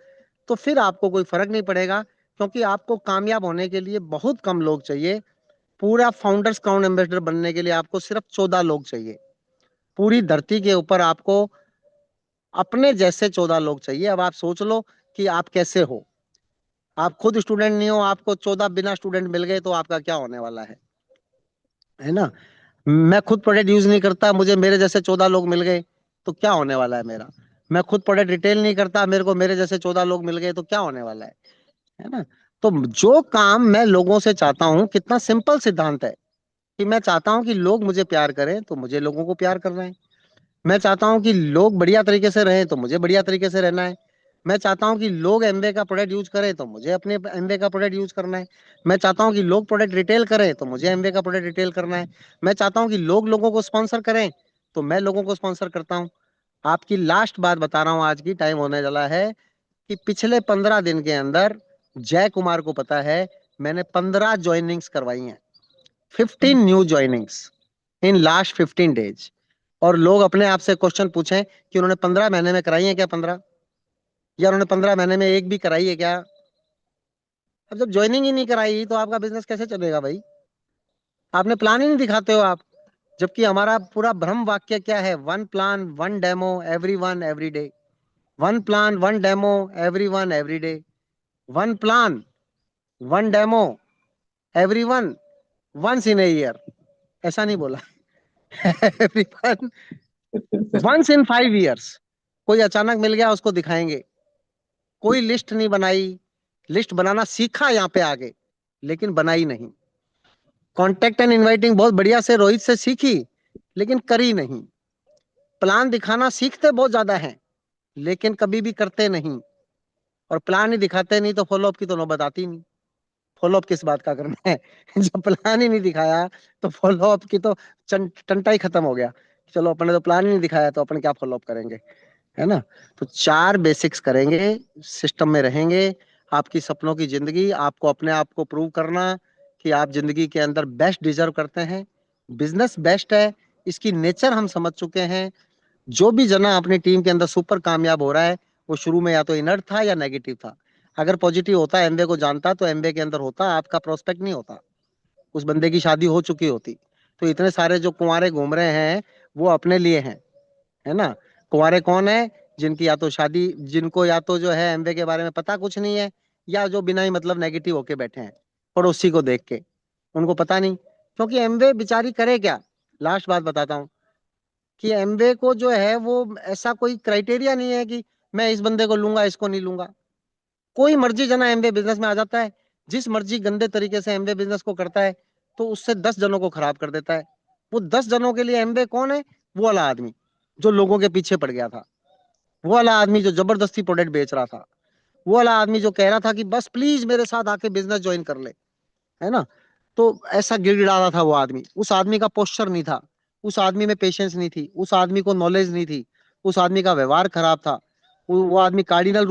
तो फिर आपको कोई फर्क नहीं पड़ेगा, क्योंकि आपको कामयाब होने के लिए बहुत कम लोग चाहिए। पूरा फाउंडर्स क्राउन एम्बेसडर बनने के लिए आपको सिर्फ 14 लोग चाहिए। पूरी धरती के ऊपर आपको अपने जैसे 14 लोग चाहिए। अब आप सोच लो कि आप कैसे हो। आप खुद स्टूडेंट नहीं हो, आपको 14 बिना स्टूडेंट मिल गए तो आपका क्या होने वाला है ना। मैं खुद प्रोडक्ट यूज नहीं करता, मुझे मेरे जैसे 14 लोग मिल गए तो क्या होने वाला है मेरा। मैं खुद प्रोडक्ट रिटेल नहीं करता, मेरे को मेरे जैसे 14 लोग मिल गए तो क्या होने वाला है ना। तो जो काम मैं लोगों से चाहता हूँ, कितना सिंपल सिद्धांत है कि मैं चाहता हूँ कि लोग मुझे प्यार करें तो मुझे लोगों को प्यार करना है। मैं चाहता हूँ कि लोग बढ़िया तरीके से रहें तो मुझे बढ़िया तरीके से रहना है। मैं चाहता हूँ कि लोग एमवे का प्रोडक्ट यूज करें तो मुझे अपने एमवे का प्रोडक्ट यूज करना है। मैं चाहता हूँ कि लोग प्रोडक्ट रिटेल करें तो मुझे एमवे का प्रोडक्ट रिटेल करना है। मैं चाहता हूँ कि लोग लोगों को स्पॉन्सर करें तो मैं लोगों को स्पॉन्सर करता हूँ। आपकी लास्ट बात बता रहा हूँ, आज की टाइम होने वाला है कि पिछले 15 दिन के अंदर जय कुमार को पता है मैंने 15 ज्वाइनिंग्स करवाई हैं, 15 new joinings in last 15 days. और लोग अपने आप से क्वेश्चन पूछें कि उन्होंने 15 महीने में कराई है क्या 15, या उन्होंने 15 महीने में एक भी कराई है क्या। अब जब ज्वाइनिंग ही नहीं कराई तो आपका बिजनेस कैसे चलेगा भाई। आपने प्लान ही नहीं दिखाते हो आप। जबकि हमारा पूरा भ्रम वाक्य क्या है, one plan one demo every one every day. One plan one demo every one every day. One plan one demo every one once in a year. ऐसा नहीं बोला। Every one once in 5 years. कोई अचानक मिल गया उसको दिखाएंगे। कोई list नहीं बनाई, लिस्ट बनाना सीखा यहाँ पे आगे, लेकिन बनाई नहीं। कॉन्टेक्ट एंड इनवाइटिंग बहुत बढ़िया से रोहित से सीखी, लेकिन करी नहीं। प्लान दिखाना सीखते बहुत ज्यादा हैं, लेकिन कभी भी करते नहीं। और प्लान ही दिखाते नहीं तो फॉलोअप की तो नौबत आती नहीं। फॉलोअप किस बात का करना है। जब प्लान ही नहीं दिखाया तो फॉलोअप की तो टंटा ही खत्म हो गया। चलो अपन ने तो प्लान ही नहीं दिखाया तो अपन क्या फॉलोअप करेंगे, है ना। तो 4 बेसिक्स करेंगे, सिस्टम में रहेंगे। आपकी सपनों की जिंदगी, आपको अपने आप को प्रूव करना कि आप जिंदगी के अंदर बेस्ट डिजर्व करते हैं। बिजनेस बेस्ट है, इसकी नेचर हम समझ चुके हैं। जो भी जना अपनी टीम के अंदर सुपर कामयाब हो रहा है, वो शुरू में या तो इनर्ट था या नेगेटिव था। अगर पॉजिटिव होता, एमबे को जानता, तो एमबे के अंदर होता, आपका प्रोस्पेक्ट नहीं होता, उस बंदे की शादी हो चुकी होती। तो इतने सारे जो कुंवारे घूम रहे हैं वो अपने लिए हैं, है ना। कुंवारे कौन है, जिनकी या तो शादी, जिनको या तो जो है एमवे के बारे में पता कुछ नहीं है, या जो बिना ही मतलब नेगेटिव होके बैठे हैं पड़ोसी को देख के, उनको पता नहीं। क्योंकि एमवे बेचारी करे क्या। लास्ट बात बताता हूँ कि एमवे को जो है वो ऐसा कोई क्राइटेरिया नहीं है कि मैं इस बंदे को लूंगा इसको नहीं लूंगा। कोई मर्जी जना एमवे बिजनेस में आ जाता है, जिस मर्जी गंदे तरीके से एमवे बिजनेस को करता है, तो उससे 10 जनों को खराब कर देता है। वो 10 जनों के लिए एमवे कौन है, वो वाला आदमी जो लोगों के पीछे पड़ गया था, वो वाला आदमी जो जबरदस्ती प्रोडक्ट बेच रहा था, वो वाला आदमी जो कह रहा था कि बस प्लीज मेरे साथ आके बिजनेस ज्वाइन कर ले, है ना। तो ऐसा गिड़गिड़ा रहा था वो आदमी। उस आदमी का पोस्चर नहीं था, उस आदमी में पेशेंस नहीं थी, उस आदमी को नॉलेज नहीं थी, उस आदमी का व्यवहार खराब था। वो आदमी कार्डिनल